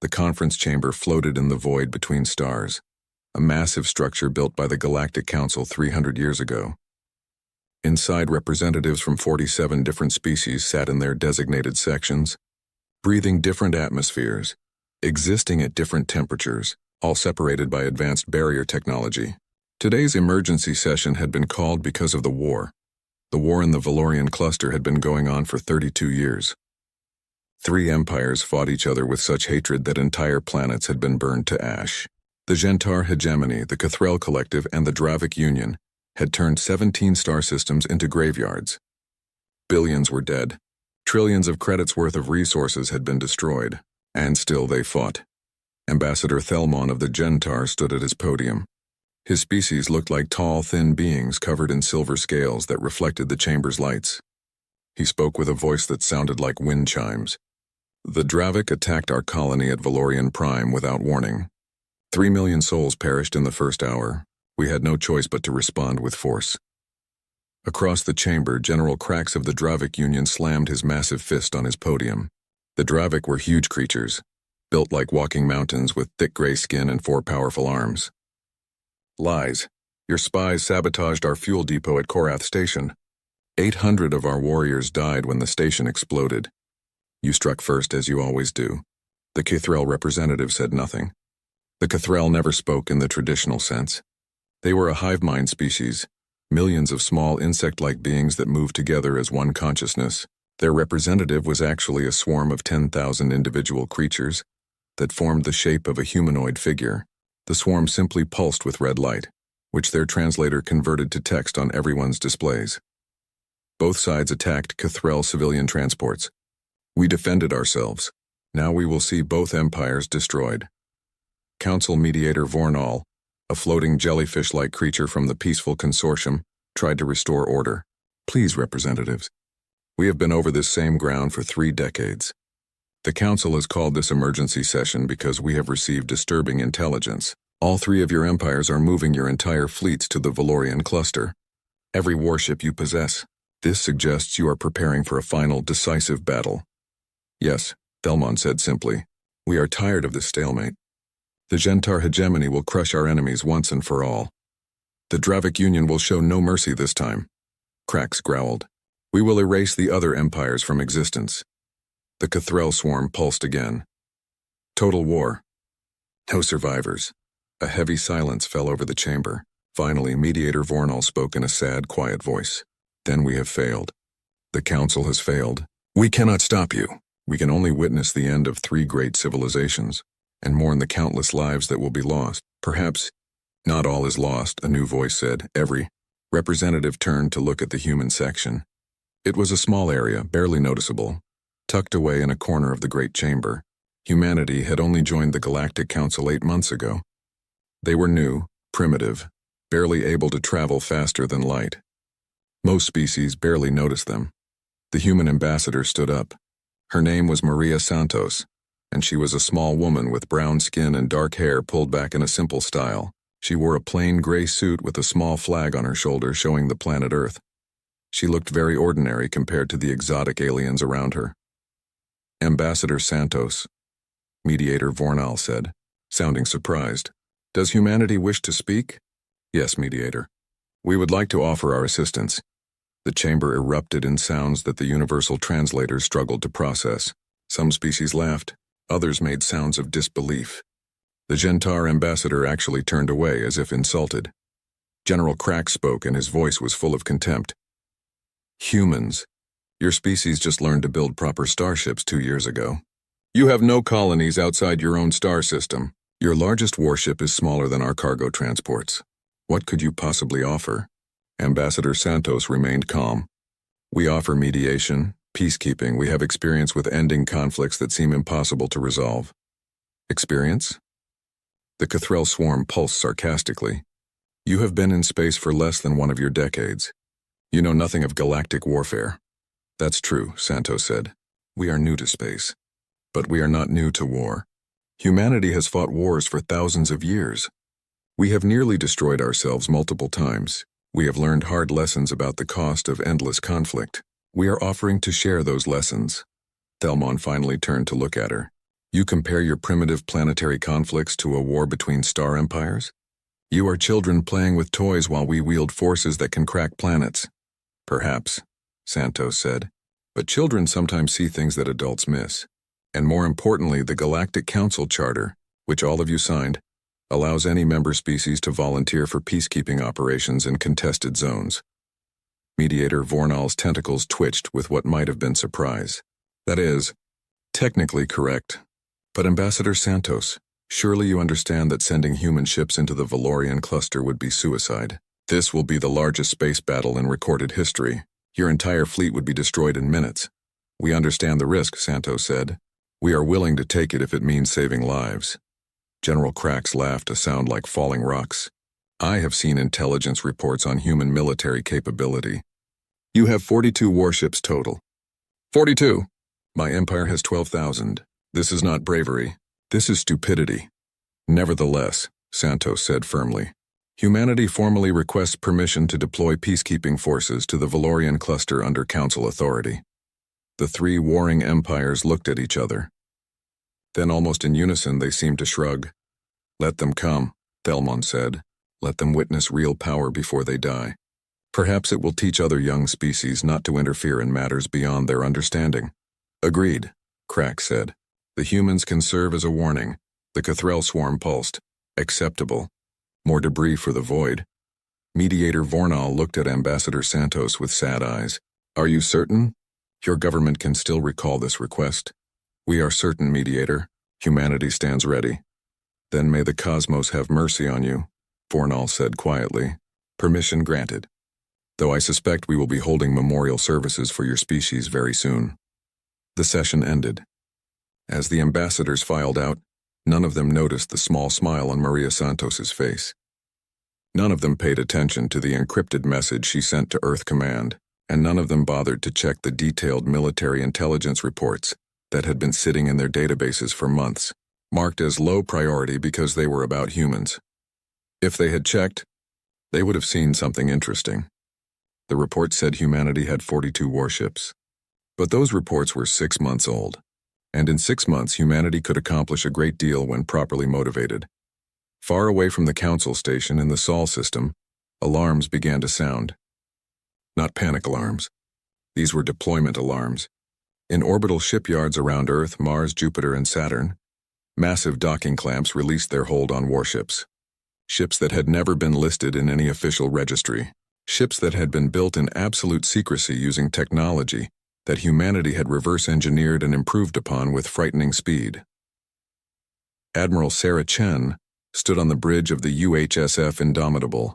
The conference chamber floated in the void between stars, a massive structure built by the Galactic Council 300 years ago. Inside, representatives from 47 different species sat in their designated sections, breathing different atmospheres, existing at different temperatures, all separated by advanced barrier technology. Today's emergency session had been called because of the war. The war in the Valorian cluster had been going on for 32 years. 3 empires fought each other with such hatred that entire planets had been burned to ash. The Gentar hegemony, the Cathrel Collective, and the Dravik Union had turned 17 star systems into graveyards. Billions were dead. Trillions of credits worth of resources had been destroyed. And still they fought. Ambassador Thelmon of the Gentar stood at his podium. His species looked like tall, thin beings covered in silver scales that reflected the chamber's lights. He spoke with a voice that sounded like wind chimes. The Dravik attacked our colony at Valorian Prime without warning. 3 million souls perished in the first hour. We had no choice but to respond with force. Across the chamber, General Krax of the Dravik Union slammed his massive fist on his podium. The Dravik were huge creatures, built like walking mountains with thick gray skin and 4 powerful arms. Lies. Your spies sabotaged our fuel depot at Korath Station. 800 of our warriors died when the station exploded. You struck first, as you always do. The Cathrel representative said nothing. The Cathrel never spoke in the traditional sense. They were a hive mind species, millions of small insect-like beings that moved together as one consciousness. Their representative was actually a swarm of 10,000 individual creatures that formed the shape of a humanoid figure. The swarm simply pulsed with red light, which their translator converted to text on everyone's displays. Both sides attacked Cathrel civilian transports. We defended ourselves. Now we will see both empires destroyed. Council mediator Vornal, a floating jellyfish-like creature from the peaceful consortium, tried to restore order. Please, representatives. We have been over this same ground for 3 decades. The Council has called this emergency session because we have received disturbing intelligence. All 3 of your empires are moving your entire fleets to the Valorian cluster. Every warship you possess. This suggests you are preparing for a final, decisive battle. Yes, Thelmon said simply. We are tired of this stalemate. The Gentar hegemony will crush our enemies once and for all. The Dravik Union will show no mercy this time. Krax growled. We will erase the other empires from existence. The Cathrel swarm pulsed again. Total war. No survivors. A heavy silence fell over the chamber. Finally, mediator Vornal spoke in a sad, quiet voice. Then we have failed. The Council has failed. We cannot stop you. We can only witness the end of 3 great civilizations, and mourn the countless lives that will be lost. Perhaps not all is lost, a new voice said. Every representative turned to look at the human section. It was a small area, barely noticeable, tucked away in a corner of the great chamber. Humanity had only joined the Galactic Council 8 months ago. They were new, primitive, barely able to travel faster than light. Most species barely noticed them. The human ambassador stood up. Her name was Maria Santos, and she was a small woman with brown skin and dark hair pulled back in a simple style. She wore a plain gray suit with a small flag on her shoulder showing the planet Earth. She looked very ordinary compared to the exotic aliens around her. Ambassador Santos, mediator Vornal said, sounding surprised. Does humanity wish to speak? Yes, mediator. We would like to offer our assistance. The chamber erupted in sounds that the universal translators struggled to process. Some species laughed, others made sounds of disbelief. The Gentar ambassador actually turned away as if insulted. General Krax spoke and his voice was full of contempt. Humans, your species just learned to build proper starships 2 years ago. You have no colonies outside your own star system. Your largest warship is smaller than our cargo transports. What could you possibly offer? Ambassador Santos remained calm. We offer mediation, peacekeeping. We have experience with ending conflicts that seem impossible to resolve. Experience? The Cathrel swarm pulsed sarcastically. You have been in space for less than 1 of your decades. You know nothing of galactic warfare. That's true, Santos said. We are new to space. But we are not new to war. Humanity has fought wars for thousands of years. We have nearly destroyed ourselves multiple times. We have learned hard lessons about the cost of endless conflict. We are offering to share those lessons. Thelmon finally turned to look at her. You compare your primitive planetary conflicts to a war between star empires? You are children playing with toys while we wield forces that can crack planets. Perhaps, Santos said, but children sometimes see things that adults miss. And more importantly, the Galactic Council Charter, which all of you signed, allows any member species to volunteer for peacekeeping operations in contested zones. Mediator Vornal's tentacles twitched with what might have been surprise. That is, technically correct. But Ambassador Santos, surely you understand that sending human ships into the Valorian cluster would be suicide. This will be the largest space battle in recorded history. Your entire fleet would be destroyed in minutes. We understand the risk, Santos said. We are willing to take it if it means saving lives. General Krax laughed, a sound like falling rocks. I have seen intelligence reports on human military capability. You have 42 warships total. 42. My empire has 12,000. This is not bravery. This is stupidity. Nevertheless, Santos said firmly, humanity formally requests permission to deploy peacekeeping forces to the Valorian cluster under Council authority. The three warring empires looked at each other. Then almost in unison they seemed to shrug. Let them come, Thelmon said. Let them witness real power before they die. Perhaps it will teach other young species not to interfere in matters beyond their understanding. Agreed, Krax said. The humans can serve as a warning. The Cathrel swarm pulsed. Acceptable. More debris for the void. Mediator Vornal looked at Ambassador Santos with sad eyes. Are you certain? Your government can still recall this request. We are certain, Mediator. Humanity stands ready. Then may the cosmos have mercy on you, Vornal said quietly. Permission granted. Though I suspect we will be holding memorial services for your species very soon. The session ended. As the ambassadors filed out, none of them noticed the small smile on Maria Santos's face. None of them paid attention to the encrypted message she sent to Earth Command, and none of them bothered to check the detailed military intelligence reports that had been sitting in their databases for months, marked as low priority because they were about humans. If they had checked, they would have seen something interesting. The report said humanity had 42 warships. But those reports were 6 months old. And in 6 months, humanity could accomplish a great deal when properly motivated. Far away from the council station in the Sol system, alarms began to sound. Not panic alarms. These were deployment alarms. In orbital shipyards around Earth, Mars, Jupiter, and Saturn, massive docking clamps released their hold on warships. Ships that had never been listed in any official registry. Ships that had been built in absolute secrecy using technology that humanity had reverse-engineered and improved upon with frightening speed. Admiral Sarah Chen stood on the bridge of the UHSF Indomitable,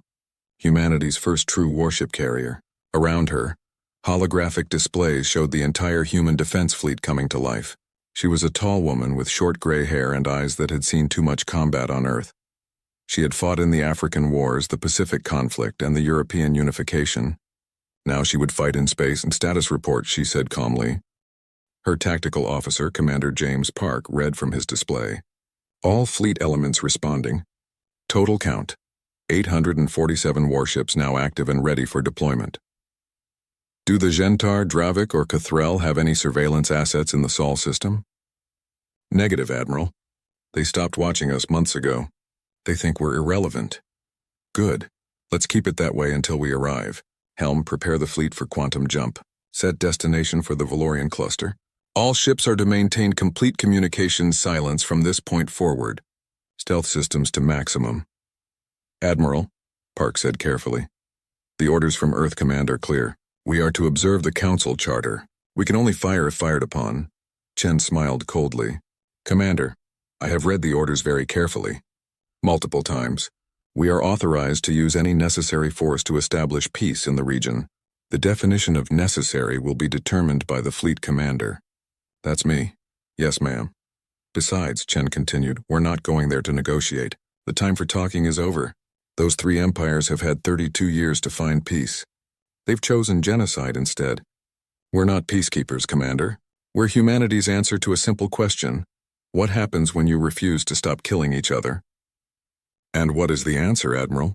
humanity's first true warship carrier. Around her, holographic displays showed the entire human defense fleet coming to life. She was a tall woman with short gray hair and eyes that had seen too much combat on Earth. She had fought in the African Wars, the Pacific Conflict, and the European Unification. Now she would fight in space and status report, she said calmly. Her tactical officer, Commander James Park, read from his display. All fleet elements responding. Total count, 847 warships now active and ready for deployment. Do the Gentar, Dravik, or Cathrel have any surveillance assets in the Sol system? Negative, Admiral. They stopped watching us months ago. They think we're irrelevant. Good. Let's keep it that way until we arrive. Helm, prepare the fleet for quantum jump. Set destination for the Valorian cluster. All ships are to maintain complete communications silence from this point forward. Stealth systems to maximum. Admiral, Park said carefully. The orders from Earth Command are clear. We are to observe the Council Charter. We can only fire if fired upon. Chen smiled coldly. Commander, I have read the orders very carefully. Multiple times. We are authorized to use any necessary force to establish peace in the region. The definition of necessary will be determined by the fleet commander. That's me. Yes, ma'am. Besides, Chen continued, we're not going there to negotiate. The time for talking is over. Those three empires have had 32 years to find peace. They've chosen genocide instead. We're not peacekeepers, Commander. We're humanity's answer to a simple question. What happens when you refuse to stop killing each other? And what is the answer, Admiral?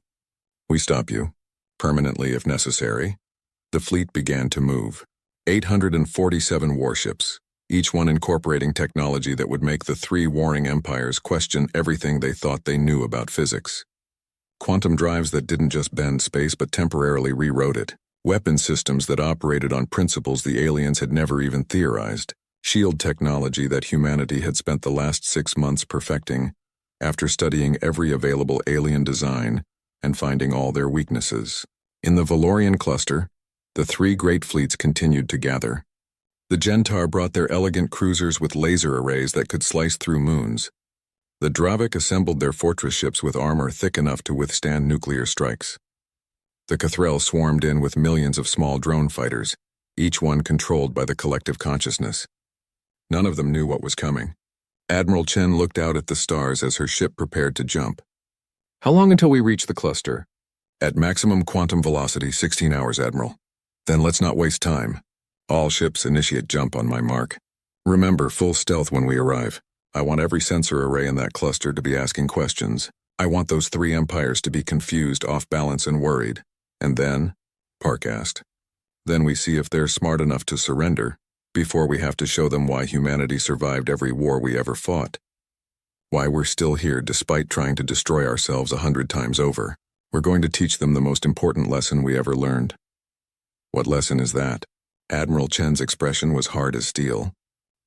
We stop you, permanently if necessary. The fleet began to move. 847 warships, each one incorporating technology that would make the three warring empires question everything they thought they knew about physics. Quantum drives that didn't just bend space but temporarily rewrote it. Weapon systems that operated on principles the aliens had never even theorized. Shield technology that humanity had spent the last 6 months perfecting, after studying every available alien design and finding all their weaknesses. In the Valorian cluster, the three great fleets continued to gather. The Gentar brought their elegant cruisers with laser arrays that could slice through moons. The Dravik assembled their fortress ships with armor thick enough to withstand nuclear strikes. The Cathrel swarmed in with millions of small drone fighters, each one controlled by the collective consciousness. None of them knew what was coming. Admiral Chen looked out at the stars as her ship prepared to jump. "How long until we reach the cluster?" "At maximum quantum velocity, 16 hours, Admiral." "Then let's not waste time. All ships initiate jump on my mark. Remember, full stealth when we arrive. I want every sensor array in that cluster to be asking questions. I want those three empires to be confused, off balance, and worried. And then," Park asked, "then we see if they're smart enough to surrender, before we have to show them why humanity survived every war we ever fought. Why we're still here despite trying to destroy ourselves 100 times over. We're going to teach them the most important lesson we ever learned." "What lesson is that?" Admiral Chen's expression was hard as steel.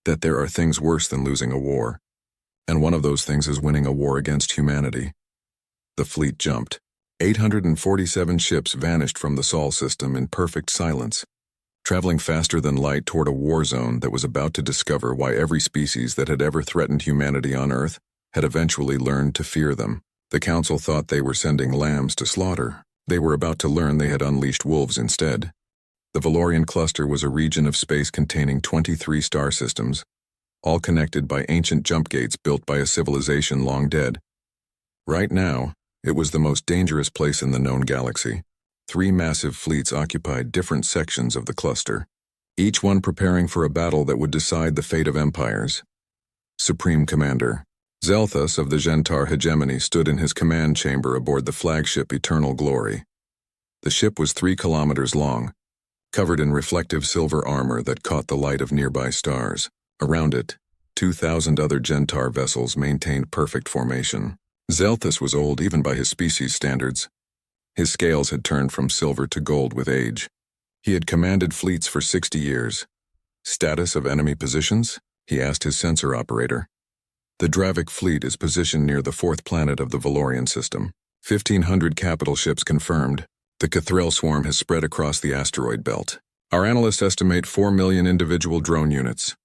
"That there are things worse than losing a war. And one of those things is winning a war against humanity." The fleet jumped. 847 ships vanished from the Sol system in perfect silence, traveling faster than light toward a war zone that was about to discover why every species that had ever threatened humanity on Earth had eventually learned to fear them. The Council thought they were sending lambs to slaughter. They were about to learn they had unleashed wolves instead. The Valorian cluster was a region of space containing 23 star systems, all connected by ancient jump gates built by a civilization long dead. Right now, it was the most dangerous place in the known galaxy. 3 massive fleets occupied different sections of the cluster, each one preparing for a battle that would decide the fate of empires. Supreme Commander Zelthus of the Gentar hegemony stood in his command chamber aboard the flagship Eternal Glory. The ship was 3 kilometers long, covered in reflective silver armor that caught the light of nearby stars. Around it, 2,000 other Gentar vessels maintained perfect formation. Zelthus was old even by his species standards. His scales had turned from silver to gold with age. He had commanded fleets for 60 years. "Status of enemy positions?" he asked his sensor operator. "The Dravik fleet is positioned near the 4th planet of the Valorian system. 1,500 capital ships confirmed. The Cathrel swarm has spread across the asteroid belt. Our analysts estimate 4 million individual drone units."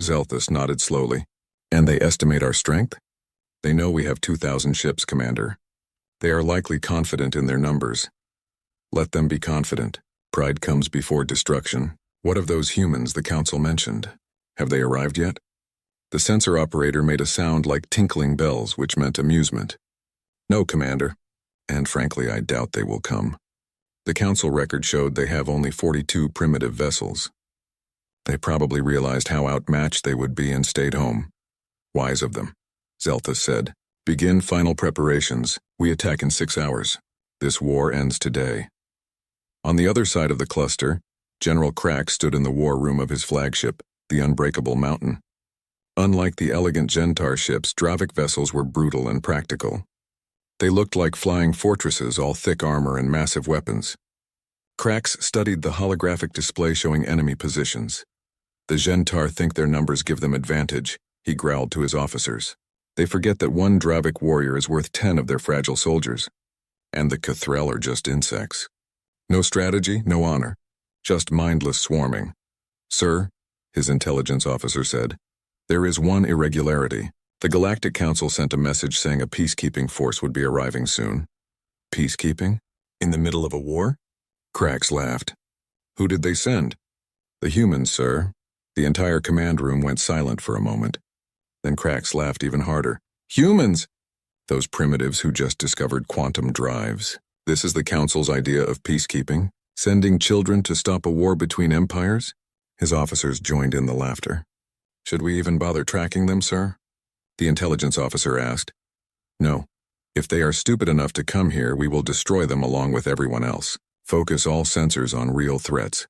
Zelthus nodded slowly. "And they estimate our strength?" "They know we have 2,000 ships, Commander. They are likely confident in their numbers. Let them be confident. Pride comes before destruction. What of those humans the Council mentioned? Have they arrived yet?" The sensor operator made a sound like tinkling bells, which meant amusement. "No, Commander. And frankly, I doubt they will come. The Council record showed they have only 42 primitive vessels. They probably realized how outmatched they would be and stayed home. Wise of them," Zelthus said. "Begin final preparations. We attack in 6 hours. This war ends today." On the other side of the cluster, General Crack stood in the war room of his flagship, the Unbreakable Mountain. Unlike the elegant Gentar ships, Dravik vessels were brutal and practical. They looked like flying fortresses, all thick armor and massive weapons. Cracks studied the holographic display showing enemy positions. "The Gentar think their numbers give them advantage," he growled to his officers. "They forget that one Dravik warrior is worth 10 of their fragile soldiers. And the Cathrel are just insects. No strategy, no honor. Just mindless swarming." "Sir," his intelligence officer said, "there is one irregularity. The Galactic Council sent a message saying a peacekeeping force would be arriving soon." "Peacekeeping? In the middle of a war?" Cracks laughed. "Who did they send?" "The humans, sir." The entire command room went silent for a moment. Then Cracks laughed even harder. "Humans! Those primitives who just discovered quantum drives. This is the Council's idea of peacekeeping? Sending children to stop a war between empires?" His officers joined in the laughter. "Should we even bother tracking them, sir?" the intelligence officer asked. "No. If they are stupid enough to come here, we will destroy them along with everyone else. Focus all sensors on real threats.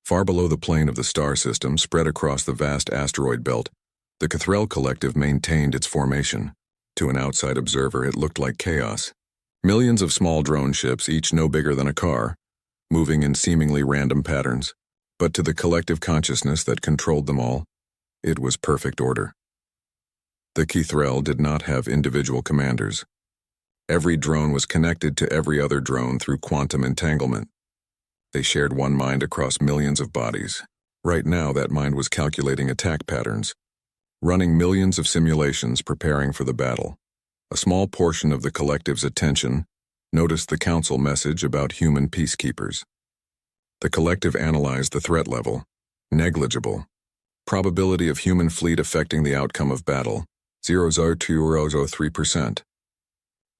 Far below the plane of the star system, spread across the vast asteroid belt, the Cathrell Collective maintained its formation. To an outside observer, it looked like chaos. Millions of small drone ships, each no bigger than a car, moving in seemingly random patterns. But to the collective consciousness that controlled them all, it was perfect order. The Cathrell did not have individual commanders. Every drone was connected to every other drone through quantum entanglement. They shared one mind across millions of bodies. Right now, that mind was calculating attack patterns, running millions of simulations preparing for the battle. A small portion of the collective's attention noticed the council message about human peacekeepers. The collective analyzed the threat level. Negligible. Probability of human fleet affecting the outcome of battle, 0.003%.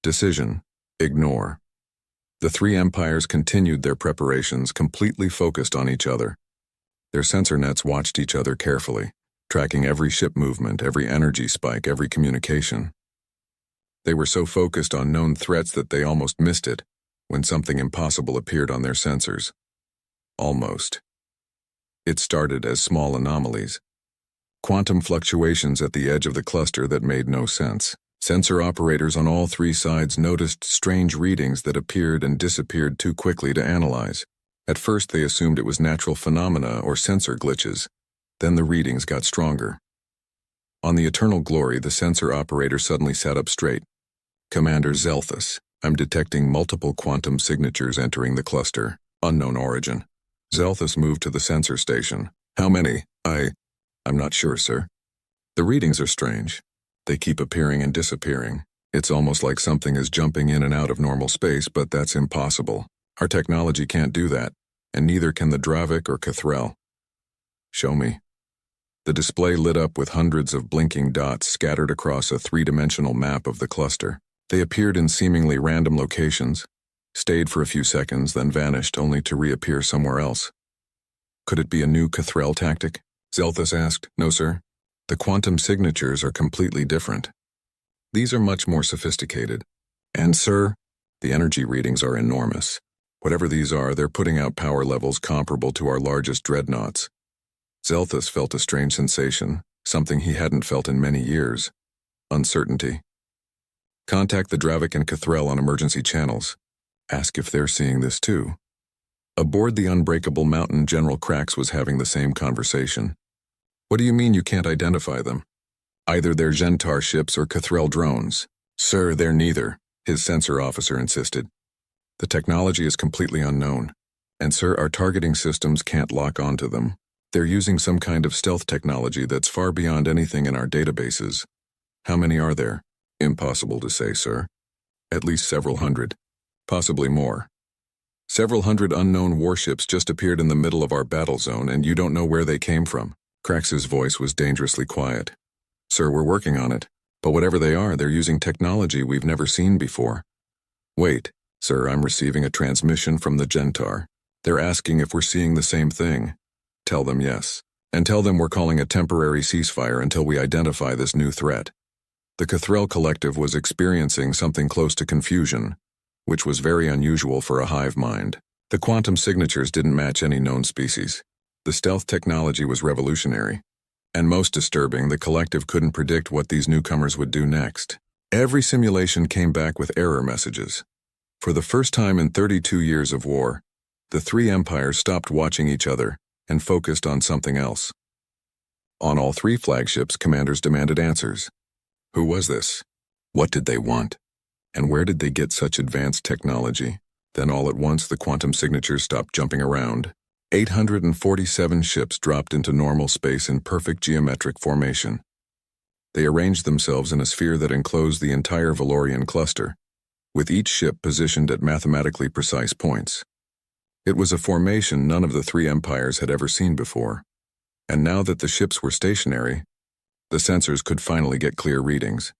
Decision, ignore. The three empires continued their preparations, completely focused on each other. Their sensor nets watched each other carefully, tracking every ship movement, every energy spike, every communication. They were so focused on known threats that they almost missed it when something impossible appeared on their sensors. Almost. It started as small anomalies. Quantum fluctuations at the edge of the cluster that made no sense. Sensor operators on all three sides noticed strange readings that appeared and disappeared too quickly to analyze. At first they assumed it was natural phenomena or sensor glitches. Then the readings got stronger. On the Eternal Glory, the sensor operator suddenly sat up straight. Commander Zelthus, I'm detecting multiple quantum signatures entering the cluster. Unknown origin. Zelthus moved to the sensor station. How many? I'm not sure, sir. The readings are strange. They keep appearing and disappearing. It's almost like something is jumping in and out of normal space, but that's impossible. Our technology can't do that, and neither can the Dravik or Cathrell. Show me. The display lit up with hundreds of blinking dots scattered across a three-dimensional map of the cluster. They appeared in seemingly random locations, stayed for a few seconds, then vanished only to reappear somewhere else. Could it be a new Cathrell tactic? Zelthus asked. No, sir. The quantum signatures are completely different. These are much more sophisticated. And, sir, the energy readings are enormous. Whatever these are, they're putting out power levels comparable to our largest dreadnoughts. Zelthus felt a strange sensation, something he hadn't felt in many years. Uncertainty. Contact the Dravik and Cathrell on emergency channels. Ask if they're seeing this too. Aboard the Unbreakable Mountain, General Krax was having the same conversation. What do you mean you can't identify them? Either they're Gentar ships or Cathrell drones. Sir, they're neither, his sensor officer insisted. The technology is completely unknown. And sir, our targeting systems can't lock onto them. They're using some kind of stealth technology that's far beyond anything in our databases. How many are there? Impossible to say, sir. At least several hundred. Possibly more. Several hundred unknown warships just appeared in the middle of our battle zone, and you don't know where they came from. Krax's voice was dangerously quiet. Sir, we're working on it. But whatever they are, they're using technology we've never seen before. Wait, sir, I'm receiving a transmission from the Gentar. They're asking if we're seeing the same thing. Tell them yes. And tell them we're calling a temporary ceasefire until we identify this new threat. The Cathrell Collective was experiencing something close to confusion, which was very unusual for a hive mind. The quantum signatures didn't match any known species. The stealth technology was revolutionary. And most disturbing, the collective couldn't predict what these newcomers would do next. Every simulation came back with error messages. For the first time in 32 years of war, the three empires stopped watching each other and focused on something else. On all three flagships, commanders demanded answers. Who was this? What did they want? And where did they get such advanced technology? Then all at once the quantum signatures stopped jumping around. 847 ships dropped into normal space in perfect geometric formation. They arranged themselves in a sphere that enclosed the entire Valorian cluster, with each ship positioned at mathematically precise points. It was a formation none of the three empires had ever seen before, and now that the ships were stationary, the sensors could finally get clear readings.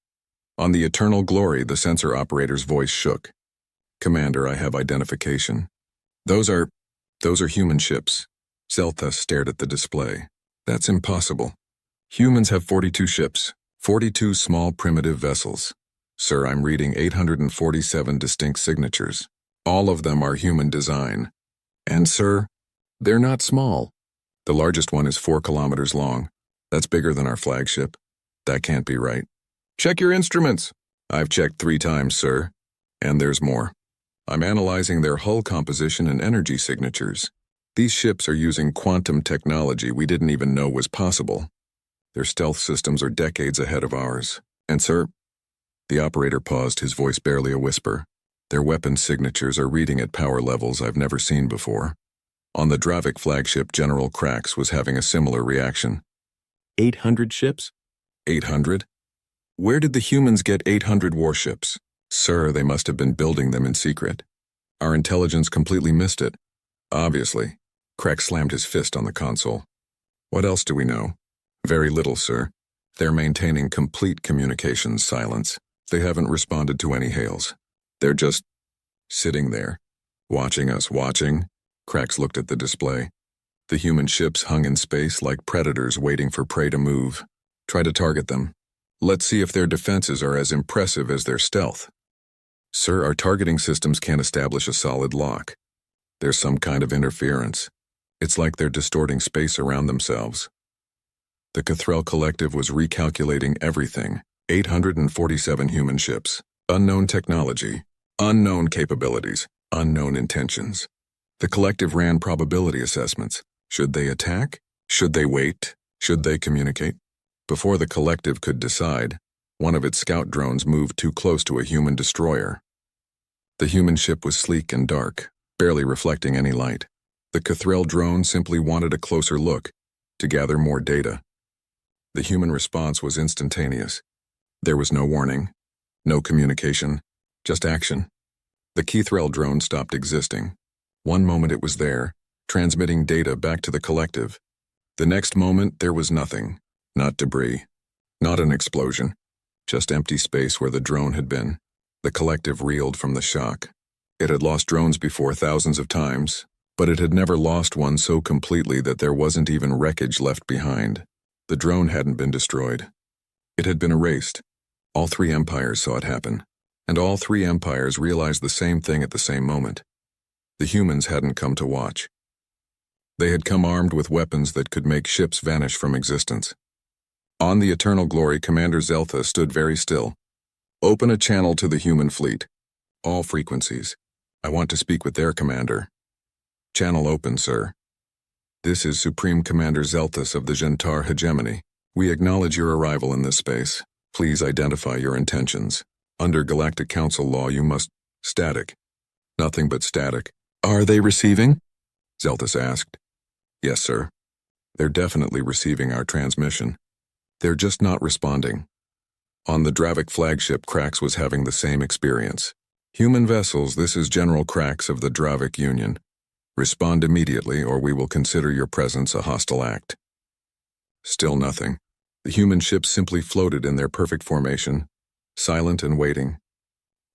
On the Eternal Glory, the sensor operator's voice shook. Commander, I have identification. Those are human ships. Zelthus stared at the display. That's impossible. Humans have 42 ships, 42 small primitive vessels. Sir, I'm reading 847 distinct signatures. All of them are human design. And sir, they're not small. The largest one is 4 kilometers long. That's bigger than our flagship. That can't be right. Check your instruments. I've checked 3 times, sir. And there's more. I'm analyzing their hull composition and energy signatures. These ships are using quantum technology we didn't even know was possible. Their stealth systems are decades ahead of ours. And sir, the operator paused, his voice barely a whisper. Their weapon signatures are reading at power levels I've never seen before. On the Dravik flagship, General Krax was having a similar reaction. 800 ships? 800? Where did the humans get 800 warships? Sir, they must have been building them in secret. Our intelligence completely missed it. Obviously. Krax slammed his fist on the console. What else do we know? Very little, sir. They're maintaining complete communications silence. They haven't responded to any hails. They're just sitting there, watching us watching. Krax looked at the display. The human ships hung in space like predators waiting for prey to move. Try to target them. Let's see if their defenses are as impressive as their stealth. Sir, our targeting systems can't establish a solid lock. There's some kind of interference. It's like they're distorting space around themselves. The Cathrell Collective was recalculating everything. 847 human ships. Unknown technology. Unknown capabilities. Unknown intentions. The collective ran probability assessments. Should they attack? Should they wait? Should they communicate? Before the collective could decide, one of its scout drones moved too close to a human destroyer. The human ship was sleek and dark, barely reflecting any light. The Cathrell drone simply wanted a closer look, to gather more data. The human response was instantaneous. There was no warning, no communication, just action. The Cathrell drone stopped existing. One moment it was there, transmitting data back to the collective. The next moment there was nothing, not debris, not an explosion, just empty space where the drone had been. The collective reeled from the shock. It had lost drones before thousands of times, but it had never lost one so completely that there wasn't even wreckage left behind. The drone hadn't been destroyed. It had been erased. All 3 empires saw it happen, and all 3 empires realized the same thing at the same moment. The humans hadn't come to watch. They had come armed with weapons that could make ships vanish from existence. On the Eternal Glory, Commander Zeltha stood very still. Open a channel to the human fleet. All frequencies. I want to speak with their commander. Channel open, sir. This is Supreme Commander Zelthus of the Gentar Hegemony. We acknowledge your arrival in this space. Please identify your intentions. Under Galactic Council law, you must... Static. Nothing but static. Are they receiving? Zelthus asked. Yes, sir. They're definitely receiving our transmission. They're just not responding. On the Dravik flagship, Krax was having the same experience. Human vessels, this is General Krax of the Dravik Union. Respond immediately or we will consider your presence a hostile act. Still nothing. The human ships simply floated in their perfect formation, silent and waiting.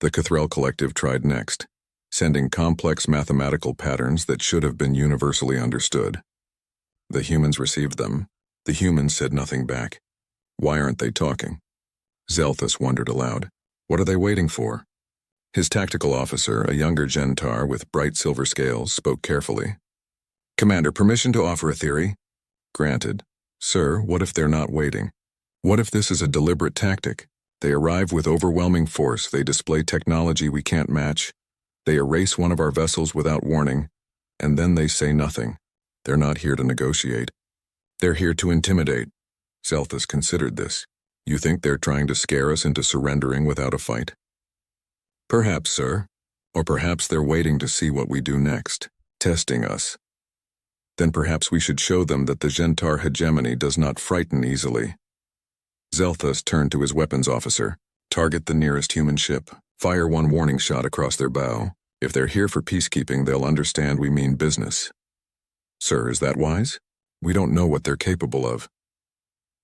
The Cathrell Collective tried next, sending complex mathematical patterns that should have been universally understood. The humans received them. The humans said nothing back. Why aren't they talking? Zelthus wondered aloud. What are they waiting for? His tactical officer, a younger Gentar with bright silver scales, spoke carefully. Commander, permission to offer a theory? Granted. Sir, what if they're not waiting? What if this is a deliberate tactic? They arrive with overwhelming force, they display technology we can't match, they erase one of our vessels without warning, and then they say nothing. They're not here to negotiate. They're here to intimidate. Zelthus considered this. You think they're trying to scare us into surrendering without a fight? Perhaps, sir. Or perhaps they're waiting to see what we do next, testing us. Then perhaps we should show them that the Gentar hegemony does not frighten easily. Zelthus turned to his weapons officer. Target the nearest human ship. Fire one warning shot across their bow. If they're here for peacekeeping, they'll understand we mean business. Sir, is that wise? We don't know what they're capable of.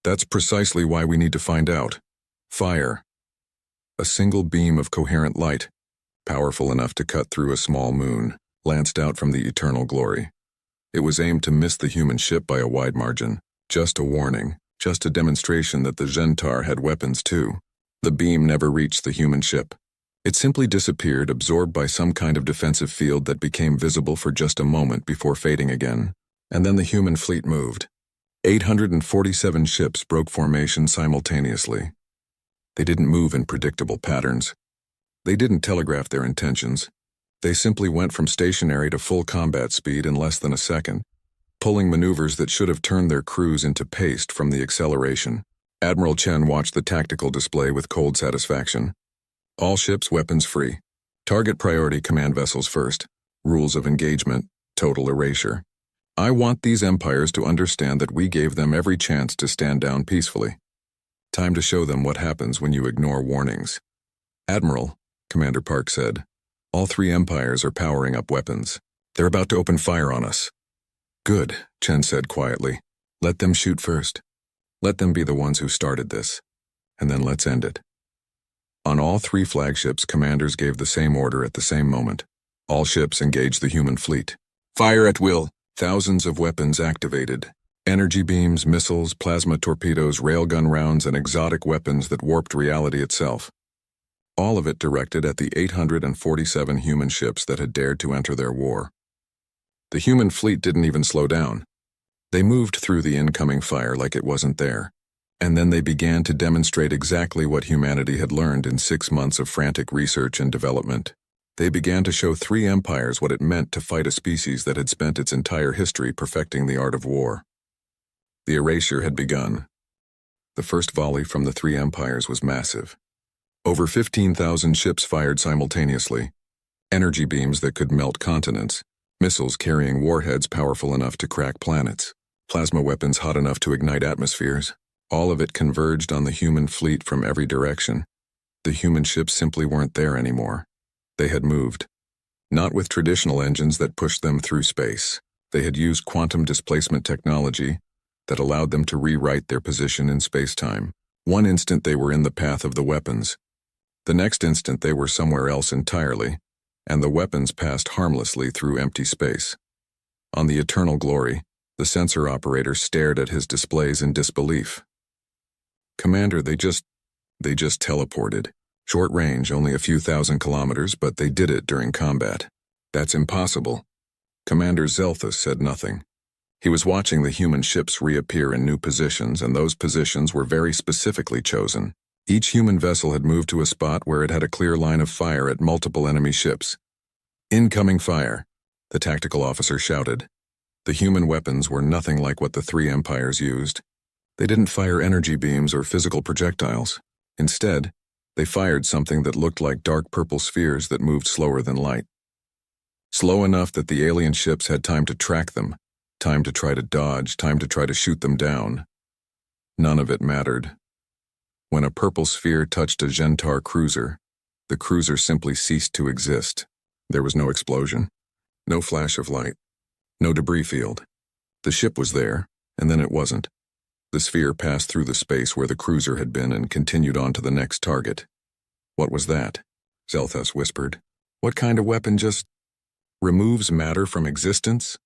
That's precisely why we need to find out. Fire. A single beam of coherent light, powerful enough to cut through a small moon, lanced out from the Eternal Glory. It was aimed to miss the human ship by a wide margin. Just a warning, just a demonstration that the Gentar had weapons too. The beam never reached the human ship. It simply disappeared, absorbed by some kind of defensive field that became visible for just a moment before fading again. And then the human fleet moved. 847 ships broke formation simultaneously. They didn't move in predictable patterns. They didn't telegraph their intentions. They simply went from stationary to full combat speed in less than a second, pulling maneuvers that should have turned their crews into paste from the acceleration. Admiral Chen watched the tactical display with cold satisfaction. All ships weapons free. Target priority command vessels first. Rules of engagement, total erasure. I want these empires to understand that we gave them every chance to stand down peacefully. Time to show them what happens when you ignore warnings. Admiral, Commander Park said, all three empires are powering up weapons. They're about to open fire on us. Good, Chen said quietly. Let them shoot first. Let them be the ones who started this. And then let's end it. On all three flagships, commanders gave the same order at the same moment. All ships engaged the human fleet. Fire at will. Thousands of weapons activated. Energy beams, missiles, plasma torpedoes, railgun rounds, and exotic weapons that warped reality itself. All of it directed at the 847 human ships that had dared to enter their war. The human fleet didn't even slow down. They moved through the incoming fire like it wasn't there. And then they began to demonstrate exactly what humanity had learned in 6 months of frantic research and development. They began to show three empires what it meant to fight a species that had spent its entire history perfecting the art of war. The erasure had begun. The first volley from the three empires was massive. Over 15,000 ships fired simultaneously. Energy beams that could melt continents. Missiles carrying warheads powerful enough to crack planets. Plasma weapons hot enough to ignite atmospheres. All of it converged on the human fleet from every direction. The human ships simply weren't there anymore. They had moved. Not with traditional engines that pushed them through space. They had used quantum displacement technology that allowed them to rewrite their position in space-time. One instant they were in the path of the weapons. The next instant they were somewhere else entirely, and the weapons passed harmlessly through empty space. On the eternal glory, the sensor operator stared at his displays in disbelief. Commander, they just teleported. Short range, only a few thousand kilometers, but they did it during combat. That's impossible. Commander Zelthus said nothing. He was watching the human ships reappear in new positions, and those positions were very specifically chosen. Each human vessel had moved to a spot where it had a clear line of fire at multiple enemy ships. Incoming fire, the tactical officer shouted. The human weapons were nothing like what the three empires used. They didn't fire energy beams or physical projectiles. Instead, they fired something that looked like dark purple spheres that moved slower than light. Slow enough that the alien ships had time to track them, time to try to dodge, time to try to shoot them down. None of it mattered. When a purple sphere touched a Gentar cruiser, the cruiser simply ceased to exist. There was no explosion, no flash of light, no debris field. The ship was there, and then it wasn't. The sphere passed through the space where the cruiser had been and continued on to the next target. What was that? Zelthus whispered. What kind of weapon just removes matter from existence?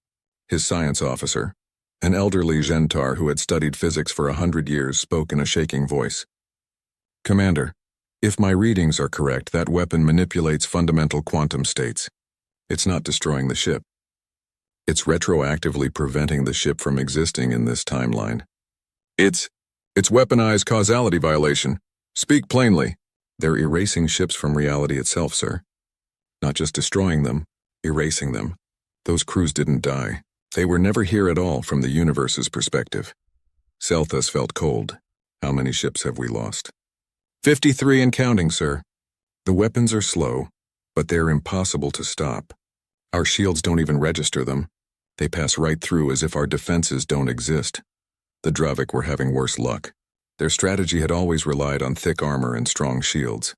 His science officer, an elderly Gentar who had studied physics for 100 years, spoke in a shaking voice. Commander, if my readings are correct, that weapon manipulates fundamental quantum states. It's not destroying the ship. It's retroactively preventing the ship from existing in this timeline. It's weaponized causality violation. Speak plainly. They're erasing ships from reality itself, sir. Not just destroying them, erasing them. Those crews didn't die. They were never here at all from the universe's perspective. Zelthus felt cold. How many ships have we lost? 53 and counting, sir. The weapons are slow, but they're impossible to stop. Our shields don't even register them. They pass right through as if our defenses don't exist. The Dravik were having worse luck. Their strategy had always relied on thick armor and strong shields.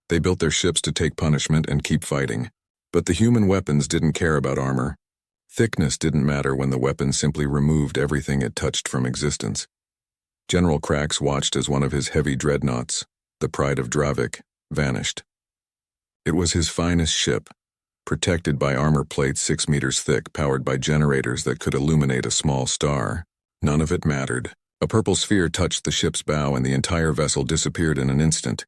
They built their ships to take punishment and keep fighting. But the human weapons didn't care about armor. Thickness didn't matter when the weapon simply removed everything it touched from existence. General Krax watched as one of his heavy dreadnoughts, the pride of Dravik, vanished. It was his finest ship, protected by armor plates 6 meters thick, powered by generators that could illuminate a small star. None of it mattered. A purple sphere touched the ship's bow and the entire vessel disappeared in an instant.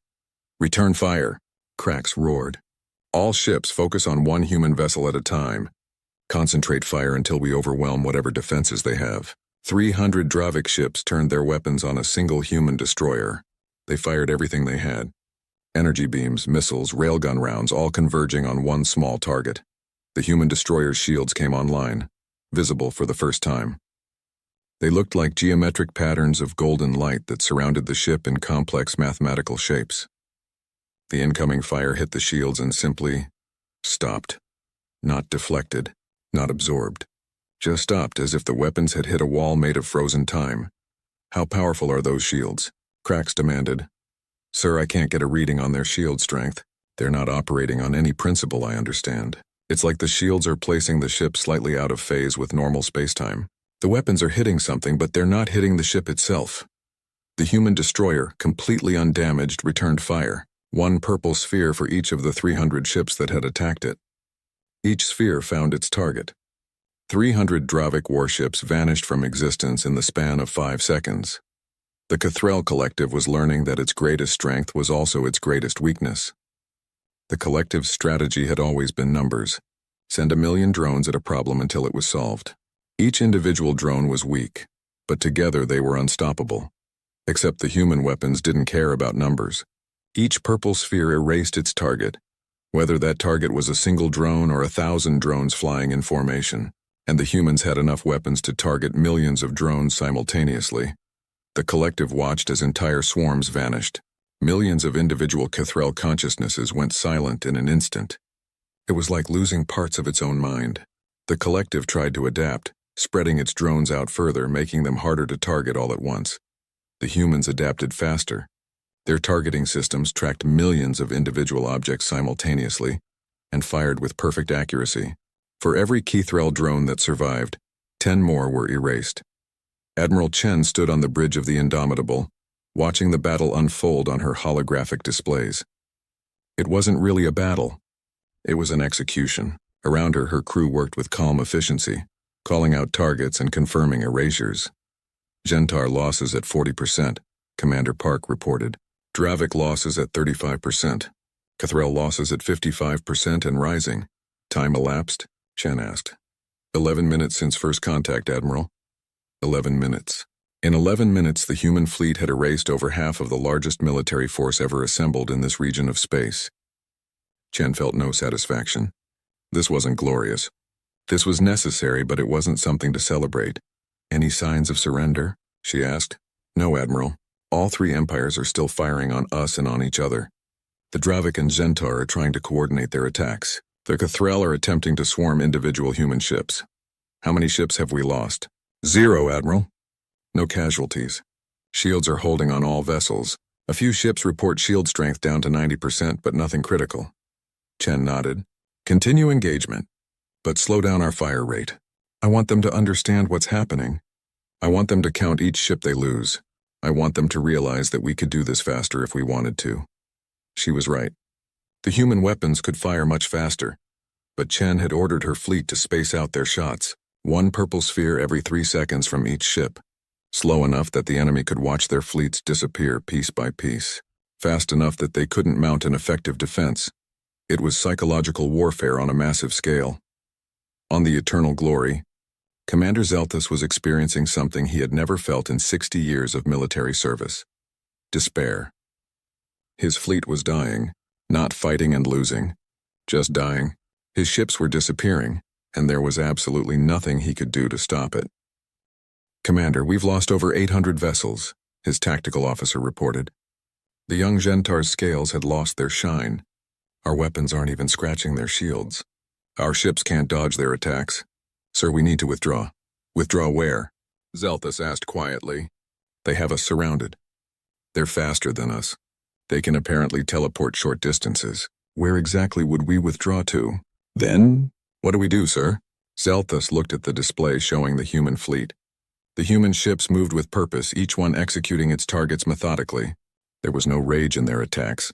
Return fire, Krax roared. All ships focus on one human vessel at a time. Concentrate fire until we overwhelm whatever defenses they have. 300 Dravik ships turned their weapons on a single human destroyer. They fired everything they had. Energy beams, missiles, railgun rounds, all converging on one small target. The human destroyer's shields came online, visible for the first time. They looked like geometric patterns of golden light that surrounded the ship in complex mathematical shapes. The incoming fire hit the shields and simply stopped. Not deflected, not absorbed. Just stopped, as if the weapons had hit a wall made of frozen time. How powerful are those shields? Krax demanded. Sir, I can't get a reading on their shield strength. They're not operating on any principle, I understand. It's like the shields are placing the ship slightly out of phase with normal spacetime. The weapons are hitting something, but they're not hitting the ship itself. The human destroyer, completely undamaged, returned fire. One purple sphere for each of the 300 ships that had attacked it. Each sphere found its target. 300 Dravik warships vanished from existence in the span of 5 seconds. The Cathrel Collective was learning that its greatest strength was also its greatest weakness. The collective's strategy had always been numbers. Send 1,000,000 drones at a problem until it was solved. Each individual drone was weak, but together they were unstoppable. Except the human weapons didn't care about numbers. Each purple sphere erased its target, whether that target was a single drone or 1,000 drones flying in formation, and the humans had enough weapons to target millions of drones simultaneously. The collective watched as entire swarms vanished. Millions of individual Cathrel consciousnesses went silent in an instant. It was like losing parts of its own mind. The collective tried to adapt, spreading its drones out further, making them harder to target all at once. The humans adapted faster. Their targeting systems tracked millions of individual objects simultaneously and fired with perfect accuracy. For every Cathrel drone that survived, 10 more were erased. Admiral Chen stood on the bridge of the Indomitable, watching the battle unfold on her holographic displays. It wasn't really a battle. It was an execution. Around her, her crew worked with calm efficiency, calling out targets and confirming erasures. Gentar losses at 40%, Commander Park reported. Dravik losses at 35%. Cathrel losses at 55% and rising. Time elapsed? Chen asked. 11 minutes since first contact, Admiral. 11 minutes. In 11 minutes, the human fleet had erased over half of the largest military force ever assembled in this region of space. Chen felt no satisfaction. This wasn't glorious. This was necessary, but it wasn't something to celebrate. Any signs of surrender? She asked. No, Admiral. All 3 empires are still firing on us and on each other. The Dravik and Gentar are trying to coordinate their attacks. The Cathrel are attempting to swarm individual human ships. How many ships have we lost? 0, Admiral. No casualties. Shields are holding on all vessels. A few ships report shield strength down to 90%, but nothing critical. Chen nodded. Continue engagement, but slow down our fire rate. I want them to understand what's happening. I want them to count each ship they lose. I want them to realize that we could do this faster if we wanted to. She was right. The human weapons could fire much faster, but Chen had ordered her fleet to space out their shots, 1 purple sphere every 3 seconds from each ship, slow enough that the enemy could watch their fleets disappear piece by piece, fast enough that they couldn't mount an effective defense. It was psychological warfare on a massive scale. On the Eternal Glory, Commander Zelthus was experiencing something he had never felt in 60 years of military service. Despair. His fleet was dying, not fighting and losing, just dying. His ships were disappearing, and there was absolutely nothing he could do to stop it. Commander, we've lost over 800 vessels, his tactical officer reported. The young Gentar's scales had lost their shine. Our weapons aren't even scratching their shields. Our ships can't dodge their attacks. Sir, we need to withdraw. Withdraw where? Zelthus asked quietly. They have us surrounded. They're faster than us. They can apparently teleport short distances. Where exactly would we withdraw to? Then? What do we do, sir? Zelthus looked at the display showing the human fleet. The human ships moved with purpose, each one executing its targets methodically. There was no rage in their attacks.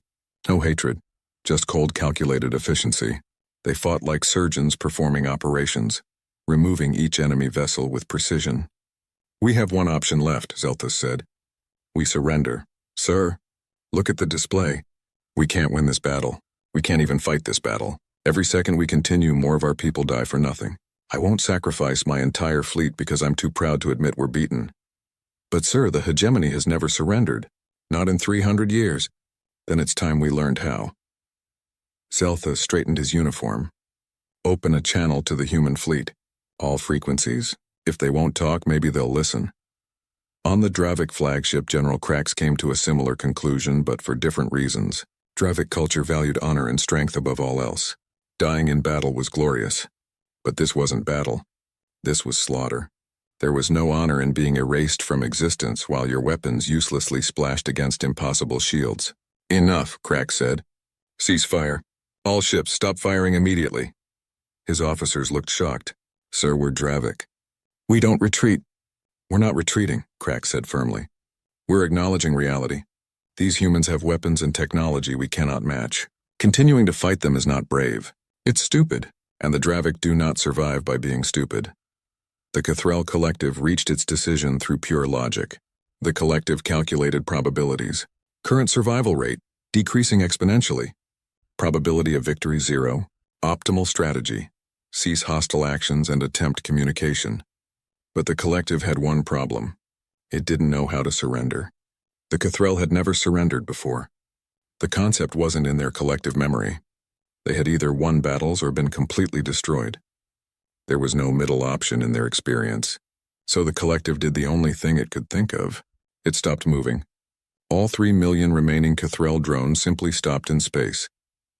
No hatred. Just cold calculated efficiency. They fought like surgeons performing operations, removing each enemy vessel with precision. We have one option left, Zelthus said. We surrender. Sir, look at the display. We can't win this battle. We can't even fight this battle. Every second we continue, more of our people die for nothing. I won't sacrifice my entire fleet because I'm too proud to admit we're beaten. But sir, the hegemony has never surrendered. Not in 300 years. Then it's time we learned how. Zeltha straightened his uniform. Open a channel to the human fleet. All frequencies. If they won't talk, maybe they'll listen. On the Dravik flagship, General Krax came to a similar conclusion, but for different reasons. Dravik culture valued honor and strength above all else. Dying in battle was glorious. But this wasn't battle. This was slaughter. There was no honor in being erased from existence while your weapons uselessly splashed against impossible shields. Enough, Krax said. Cease fire. All ships, stop firing immediately. His officers looked shocked. Sir, we're Dravik. We don't retreat. We're not retreating, Krax said firmly. We're acknowledging reality. These humans have weapons and technology we cannot match. Continuing to fight them is not brave. It's stupid, and the Dravik do not survive by being stupid. The Cathrel collective reached its decision through pure logic. The collective calculated probabilities. Current survival rate, decreasing exponentially. Probability of victory 0. Optimal strategy. Cease hostile actions and attempt communication. But the collective had one problem. It didn't know how to surrender. The Cathrel had never surrendered before. The concept wasn't in their collective memory. They had either won battles or been completely destroyed. There was no middle option in their experience. So the collective did the only thing it could think of. It stopped moving. All 3 million remaining Cathrel drones simply stopped in space,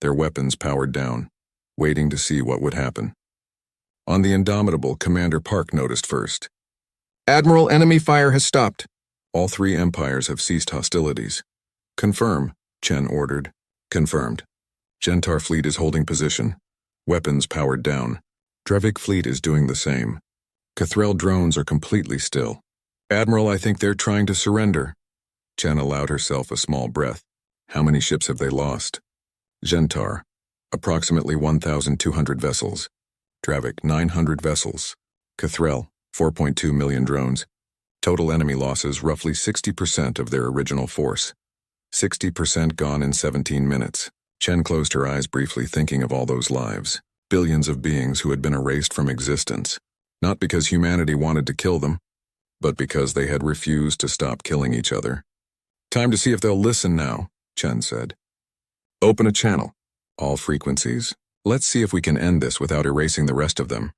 their weapons powered down, waiting to see what would happen. On the Indomitable, Commander Park noticed first. Admiral, enemy fire has stopped. All 3 empires have ceased hostilities. Confirm, Chen ordered. Confirmed. Gentar fleet is holding position. Weapons powered down. Dravik fleet is doing the same. Cathrel drones are completely still. Admiral, I think they're trying to surrender. Chen allowed herself a small breath. How many ships have they lost? Gentar, approximately 1,200 vessels. Dravik, 900 vessels. Cathrel, 4.2 million drones. Total enemy losses roughly 60% of their original force. 60% gone in 17 minutes. Chen closed her eyes briefly, thinking of all those lives. Billions of beings who had been erased from existence. Not because humanity wanted to kill them, but because they had refused to stop killing each other. Time to see if they'll listen now, Chen said. Open a channel. All frequencies. Let's see if we can end this without erasing the rest of them.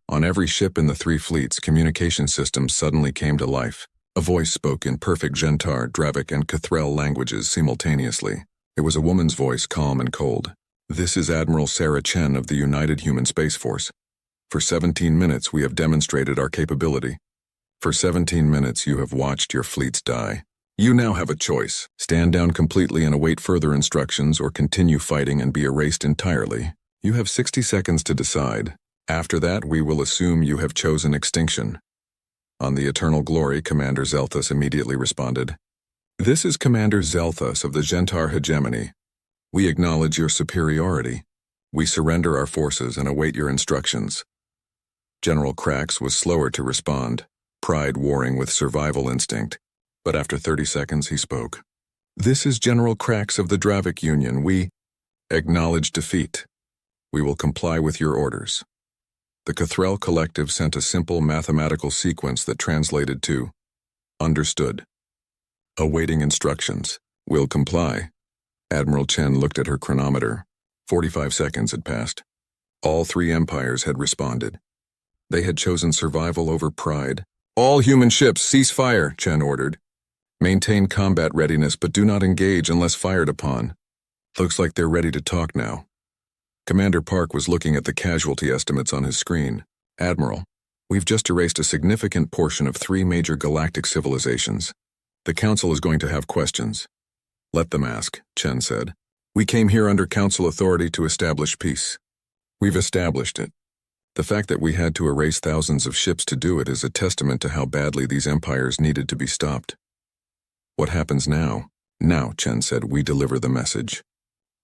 On every ship in the 3 fleets, communication systems suddenly came to life. A voice spoke in perfect Gentar, Dravik, and Cathrel languages simultaneously. It was a woman's voice, calm and cold. This is Admiral Sarah Chen of the United Human Space Force. For 17 minutes we have demonstrated our capability. For 17 minutes you have watched your fleets die. You now have a choice. Stand down completely and await further instructions, or continue fighting and be erased entirely. You have 60 seconds to decide. After that, we will assume you have chosen extinction. On the Eternal Glory, Commander Zelthus immediately responded. This is Commander Zelthus of the Gentar hegemony. We acknowledge your superiority. We surrender our forces and await your instructions. General Krax was slower to respond, pride warring with survival instinct. But after 30 seconds, he spoke. This is General Krax of the Dravik Union. We acknowledge defeat. We will comply with your orders. The Cathrel collective sent a simple mathematical sequence that translated to understood. Awaiting instructions. Will comply. Admiral Chen looked at her chronometer. 45 seconds had passed. All 3 empires had responded. They had chosen survival over pride. All human ships, cease fire, Chen ordered. Maintain combat readiness, but do not engage unless fired upon. Looks like they're ready to talk now. Commander Park was looking at the casualty estimates on his screen. Admiral, we've just erased a significant portion of 3 major galactic civilizations. The Council is going to have questions. Let them ask, Chen said. We came here under Council authority to establish peace. We've established it. The fact that we had to erase thousands of ships to do it is a testament to how badly these empires needed to be stopped. What happens now? Now, Chen said, we deliver the message.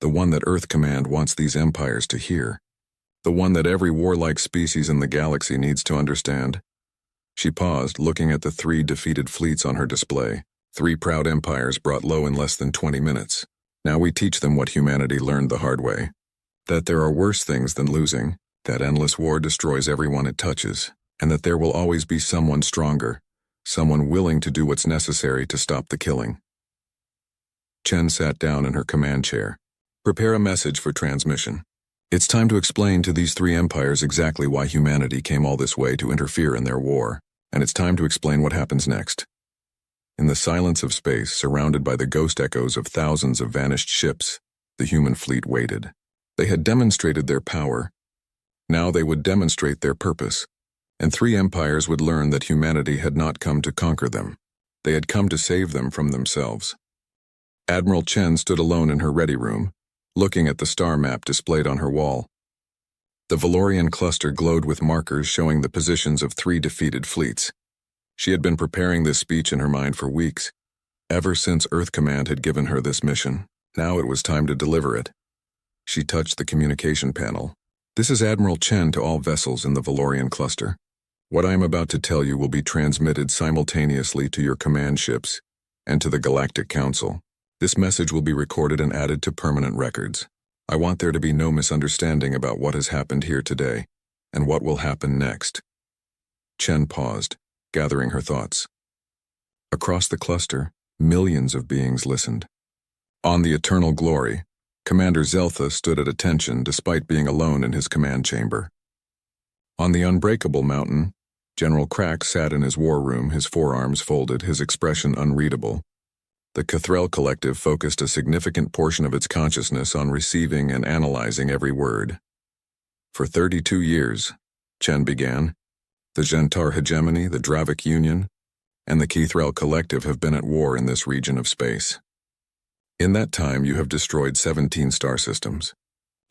The one that Earth Command wants these empires to hear. The one that every warlike species in the galaxy needs to understand. She paused, looking at the 3 defeated fleets on her display. 3 proud empires brought low in less than 20 minutes. Now we teach them what humanity learned the hard way. That there are worse things than losing. that endless war destroys everyone it touches, and that there will always be someone stronger, someone willing to do what's necessary to stop the killing. Chen sat down in her command chair. Prepare a message for transmission. It's time to explain to these three empires exactly why humanity came all this way to interfere in their war, and it's time to explain what happens next. In the silence of space, surrounded by the ghost echoes of thousands of vanished ships, the human fleet waited. They had demonstrated their power. Now they would demonstrate their purpose, and three empires would learn that humanity had not come to conquer them. They had come to save them from themselves. Admiral Chen stood alone in her ready room, looking at the star map displayed on her wall. The Valorian cluster glowed with markers showing the positions of three defeated fleets. She had been preparing this speech in her mind for weeks, ever since Earth Command had given her this mission. Now it was time to deliver it. She touched the communication panel. This is Admiral Chen to all vessels in the Valorian cluster. What I am about to tell you will be transmitted simultaneously to your command ships and to the Galactic Council. This message will be recorded and added to permanent records. I want there to be no misunderstanding about what has happened here today and what will happen next. Chen paused, gathering her thoughts. Across the cluster, millions of beings listened. On the Eternal Glory, Commander Zeltha stood at attention despite being alone in his command chamber. On the Unbreakable Mountain, General Crack sat in his war room, his forearms folded, his expression unreadable. The Cathrell Collective focused a significant portion of its consciousness on receiving and analyzing every word. For 32 years, Chen began, the Gentar hegemony, the Dravik Union, and the Cathrell Collective have been at war in this region of space. In that time, you have destroyed 17 star systems.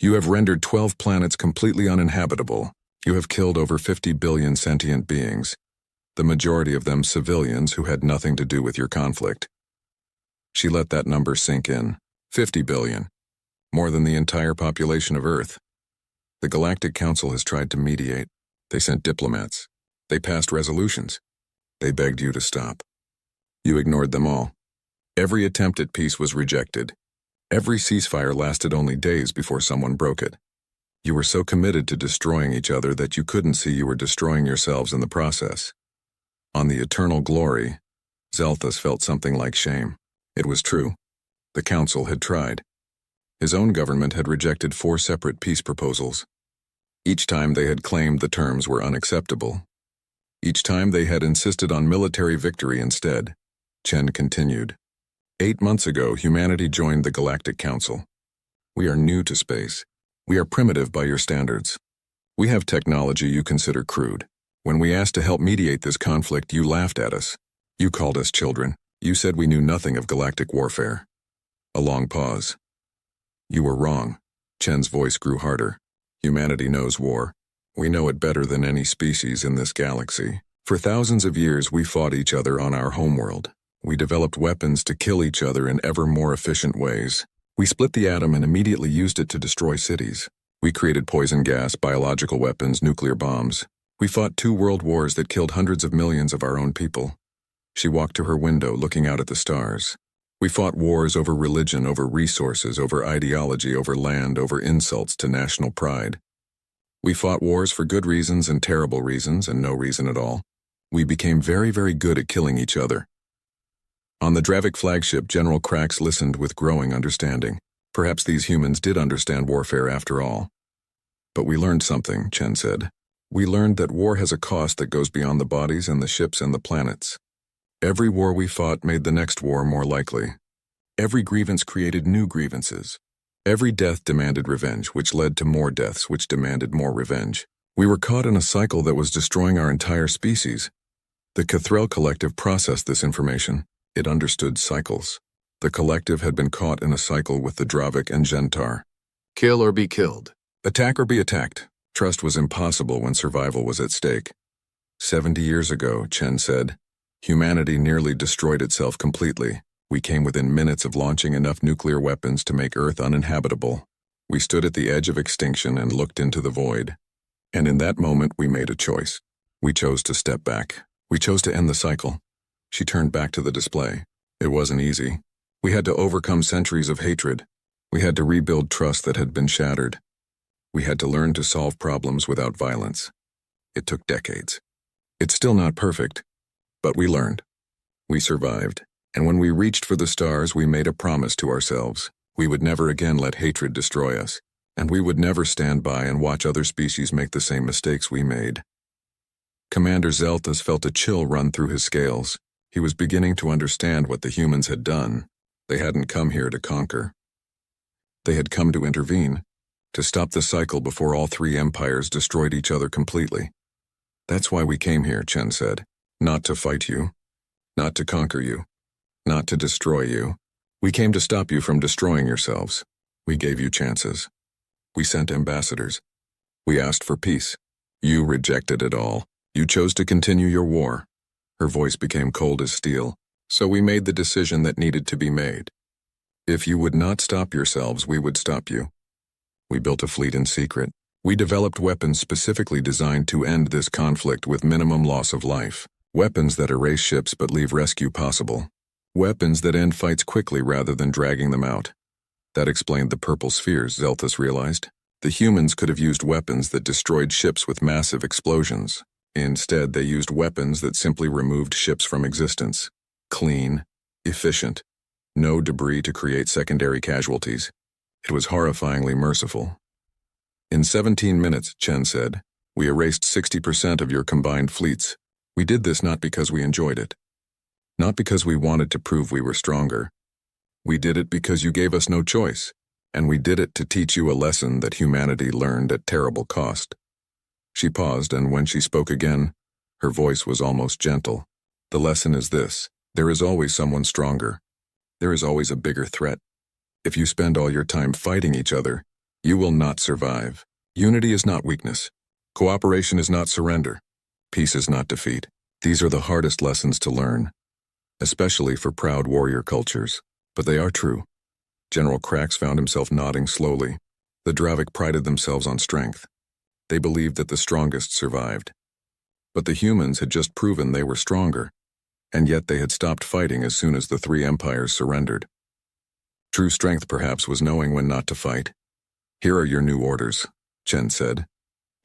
You have rendered 12 planets completely uninhabitable. You have killed over 50 billion sentient beings, the majority of them civilians who had nothing to do with your conflict. She let that number sink in. 50 billion. More than the entire population of Earth. The Galactic Council has tried to mediate. They sent diplomats. They passed resolutions. They begged you to stop. You ignored them all. Every attempt at peace was rejected. Every ceasefire lasted only days before someone broke it. You were so committed to destroying each other that you couldn't see you were destroying yourselves in the process. On the Eternal Glory, Zelthus felt something like shame. It was true. The Council had tried. His own government had rejected 4 separate peace proposals. Each time they had claimed the terms were unacceptable. Each time they had insisted on military victory instead. Chen continued. 8 months ago, humanity joined the Galactic Council. We are new to space. We are primitive by your standards. We have technology you consider crude. When we asked to help mediate this conflict, you laughed at us. You called us children. You said we knew nothing of galactic warfare. A long pause. You were wrong. Chen's voice grew harder. Humanity knows war. We know it better than any species in this galaxy. For thousands of years, we fought each other on our homeworld. We developed weapons to kill each other in ever more efficient ways. We split the atom and immediately used it to destroy cities. We created poison gas, biological weapons, nuclear bombs. We fought 2 world wars that killed hundreds of millions of our own people. She walked to her window, looking out at the stars. We fought wars over religion, over resources, over ideology, over land, over insults to national pride. We fought wars for good reasons and terrible reasons and no reason at all. We became very, very good at killing each other. On the Dravik flagship, General Krax listened with growing understanding. Perhaps these humans did understand warfare after all. But we learned something, Chen said. We learned that war has a cost that goes beyond the bodies and the ships and the planets. Every war we fought made the next war more likely. Every grievance created new grievances. Every death demanded revenge, which led to more deaths, which demanded more revenge. We were caught in a cycle that was destroying our entire species. The Cathrell Collective processed this information. It understood cycles. The collective had been caught in a cycle with the Dravik and Gentar. Kill or be killed. Attack or be attacked. Trust was impossible when survival was at stake. 70 years ago, Chen said, humanity nearly destroyed itself completely. We came within minutes of launching enough nuclear weapons to make Earth uninhabitable. We stood at the edge of extinction and looked into the void. And in that moment, we made a choice. We chose to step back. We chose to end the cycle. She turned back to the display. It wasn't easy. We had to overcome centuries of hatred. We had to rebuild trust that had been shattered. We had to learn to solve problems without violence. It took decades. It's still not perfect, but we learned. We survived, and when we reached for the stars, we made a promise to ourselves. We would never again let hatred destroy us, and we would never stand by and watch other species make the same mistakes we made. Commander Zeltas felt a chill run through his scales. He was beginning to understand what the humans had done. They hadn't come here to conquer. They had come to intervene, to stop the cycle before all three empires destroyed each other completely. That's why we came here, Chen said. Not to fight you, not to conquer you, not to destroy you. We came to stop you from destroying yourselves. We gave you chances. We sent ambassadors. We asked for peace. You rejected it all. You chose to continue your war. Her voice became cold as steel. So we made the decision that needed to be made. If you would not stop yourselves, we would stop you. We built a fleet in secret. We developed weapons specifically designed to end this conflict with minimum loss of life. Weapons that erase ships but leave rescue possible. Weapons that end fights quickly rather than dragging them out. That explained the purple spheres, Zeltas realized. The humans could have used weapons that destroyed ships with massive explosions. Instead, they used weapons that simply removed ships from existence. Clean, efficient, no debris to create secondary casualties. It was horrifyingly merciful. In 17 minutes, Chen said, we erased 60% of your combined fleets. We did this not because we enjoyed it. Not because we wanted to prove we were stronger. We did it because you gave us no choice, and we did it to teach you a lesson that humanity learned at terrible cost. She paused, and when she spoke again, her voice was almost gentle. The lesson is this: there is always someone stronger. There is always a bigger threat. If you spend all your time fighting each other, you will not survive. Unity is not weakness. Cooperation is not surrender. Peace is not defeat. These are the hardest lessons to learn, especially for proud warrior cultures. But they are true. General Krax found himself nodding slowly. The Dravik prided themselves on strength. They believed that the strongest survived. But the humans had just proven they were stronger, and yet they had stopped fighting as soon as the three empires surrendered. True strength, perhaps, was knowing when not to fight. Here are your new orders, Chen said,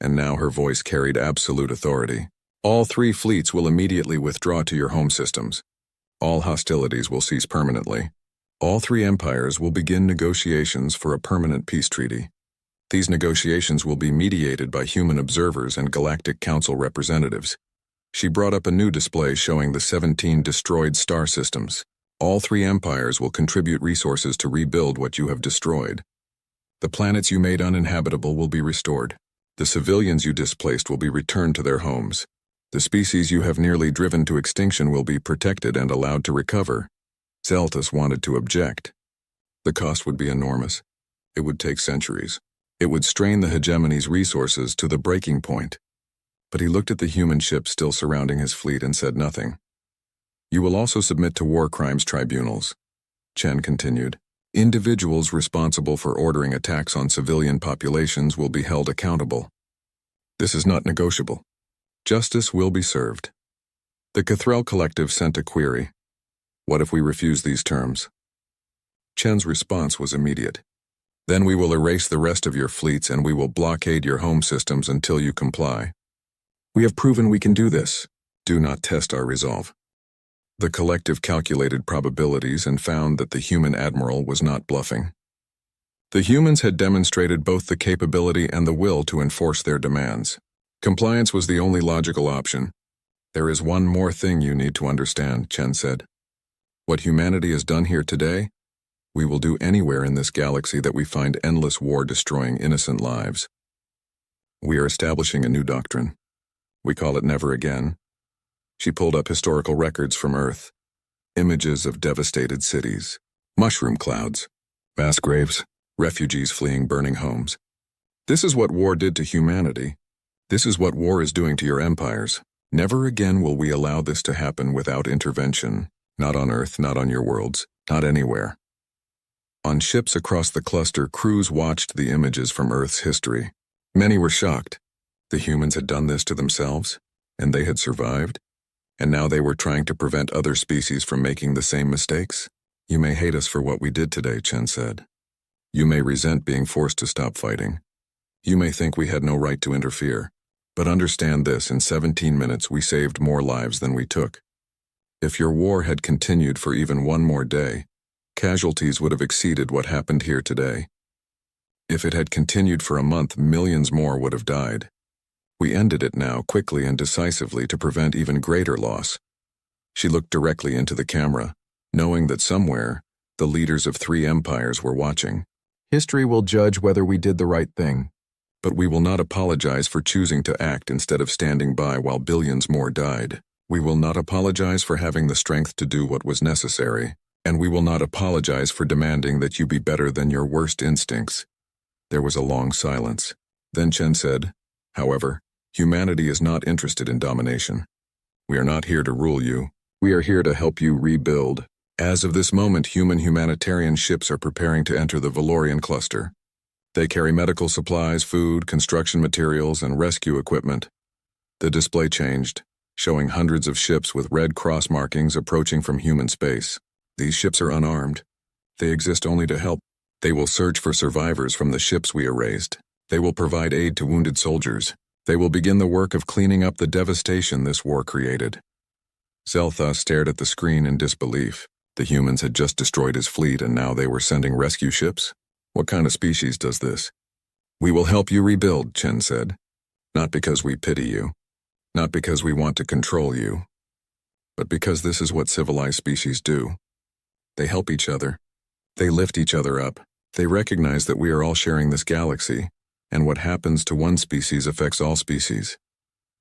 and now her voice carried absolute authority. All three fleets will immediately withdraw to your home systems. All hostilities will cease permanently. All three empires will begin negotiations for a permanent peace treaty. These negotiations will be mediated by human observers and Galactic Council representatives. She brought up a new display showing the 17 destroyed star systems. All three empires will contribute resources to rebuild what you have destroyed. The planets you made uninhabitable will be restored. The civilians you displaced will be returned to their homes. The species you have nearly driven to extinction will be protected and allowed to recover. Zeltas wanted to object. The cost would be enormous. It would take centuries. It would strain the hegemony's resources to the breaking point. But he looked at the human ships still surrounding his fleet and said nothing. You will also submit to war crimes tribunals, Chen continued. Individuals responsible for ordering attacks on civilian populations will be held accountable. This is not negotiable. Justice will be served. The Cathrel Collective sent a query. What if we refuse these terms? Chen's response was immediate. Then we will erase the rest of your fleets and we will blockade your home systems until you comply. We have proven we can do this. Do not test our resolve. The collective calculated probabilities and found that the human admiral was not bluffing. The humans had demonstrated both the capability and the will to enforce their demands. Compliance was the only logical option. There is one more thing you need to understand, Chen said. What humanity has done here today, we will do anywhere in this galaxy that we find endless war destroying innocent lives. We are establishing a new doctrine. We call it Never Again. She pulled up historical records from Earth. Images of devastated cities, mushroom clouds, mass graves, refugees fleeing burning homes. This is what war did to humanity. This is what war is doing to your empires. Never again will we allow this to happen without intervention. Not on Earth, not on your worlds, not anywhere. On ships across the cluster, crews watched the images from Earth's history. Many were shocked. The humans had done this to themselves, and they had survived. And now they were trying to prevent other species from making the same mistakes? You may hate us for what we did today, Chen said. You may resent being forced to stop fighting. You may think we had no right to interfere, but understand this: in 17 minutes we saved more lives than we took. If your war had continued for even one more day, casualties would have exceeded what happened here today. If it had continued for a month, millions more would have died. We ended it now, quickly and decisively, to prevent even greater loss. She looked directly into the camera, knowing that somewhere, the leaders of 3 empires were watching. History will judge whether we did the right thing, but we will not apologize for choosing to act instead of standing by while billions more died. We will not apologize for having the strength to do what was necessary, and we will not apologize for demanding that you be better than your worst instincts. There was a long silence. Then Chen said, "However, humanity is not interested in domination. We are not here to rule you. We are here to help you rebuild." As of this moment, humanitarian ships are preparing to enter the Valorian cluster. They carry medical supplies, food, construction materials, and rescue equipment. The display changed, showing hundreds of ships with red cross markings approaching from human space. These ships are unarmed. They exist only to help. They will search for survivors from the ships we erased. They will provide aid to wounded soldiers. They will begin the work of cleaning up the devastation this war created. Zeltha stared at the screen in disbelief. The humans had just destroyed his fleet, and now they were sending rescue ships? What kind of species does this? "We will help you rebuild," Chen said. "Not because we pity you. Not because we want to control you. But because this is what civilized species do. They help each other. They lift each other up. They recognize that we are all sharing this galaxy, and what happens to one species affects all species."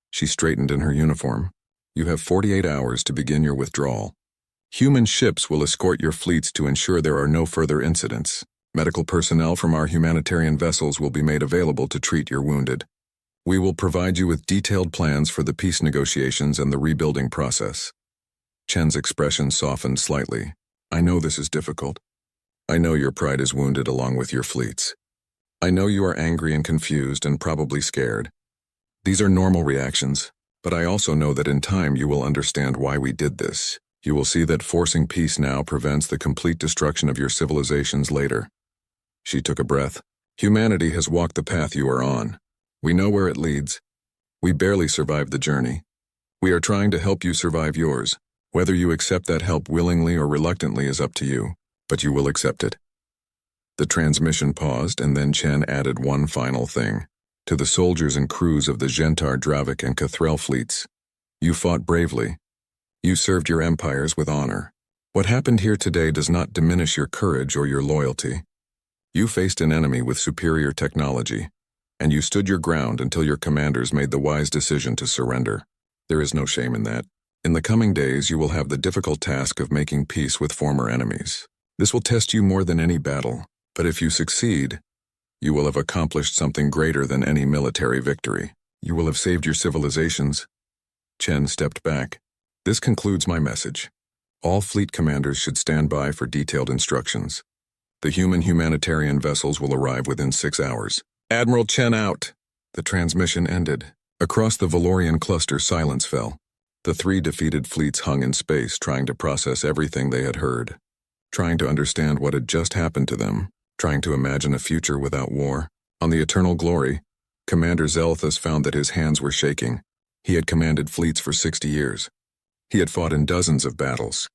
She straightened in her uniform. "You have 48 hours to begin your withdrawal. Human ships will escort your fleets to ensure there are no further incidents. Medical personnel from our humanitarian vessels will be made available to treat your wounded. We will provide you with detailed plans for the peace negotiations and the rebuilding process." Chen's expression softened slightly. "I know this is difficult. I know your pride is wounded along with your fleets. I know you are angry and confused and probably scared. These are normal reactions, but I also know that in time you will understand why we did this. You will see that forcing peace now prevents the complete destruction of your civilizations later." She took a breath. "Humanity has walked the path you are on. We know where it leads. We barely survived the journey. We are trying to help you survive yours. Whether you accept that help willingly or reluctantly is up to you, but you will accept it." The transmission paused, and then Chen added one final thing. "To the soldiers and crews of the Gentar, Dravik, and Cathrel fleets, you fought bravely. You served your empires with honor. What happened here today does not diminish your courage or your loyalty. You faced an enemy with superior technology, and you stood your ground until your commanders made the wise decision to surrender. There is no shame in that. In the coming days, you will have the difficult task of making peace with former enemies. This will test you more than any battle, but if you succeed, you will have accomplished something greater than any military victory. You will have saved your civilizations." Chen stepped back. "This concludes my message. All fleet commanders should stand by for detailed instructions. The humanitarian vessels will arrive within 6 hours. Admiral Chen out." The transmission ended. Across the Valorian cluster, silence fell. The 3 defeated fleets hung in space, trying to process everything they had heard, trying to understand what had just happened to them, trying to imagine a future without war. On the Eternal Glory, Commander Zelthus found that his hands were shaking. He had commanded fleets for 60 years. He had fought in dozens of battles.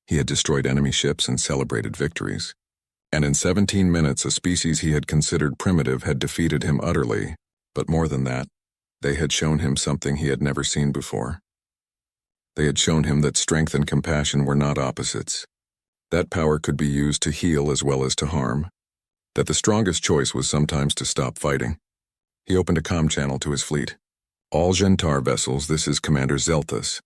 He had destroyed enemy ships and celebrated victories. And in 17 minutes, a species he had considered primitive had defeated him utterly. But more than that, they had shown him something he had never seen before. They had shown him that strength and compassion were not opposites. That power could be used to heal as well as to harm. That the strongest choice was sometimes to stop fighting. He opened a comm channel to his fleet. "All Gentar vessels, this is Commander Zelthus.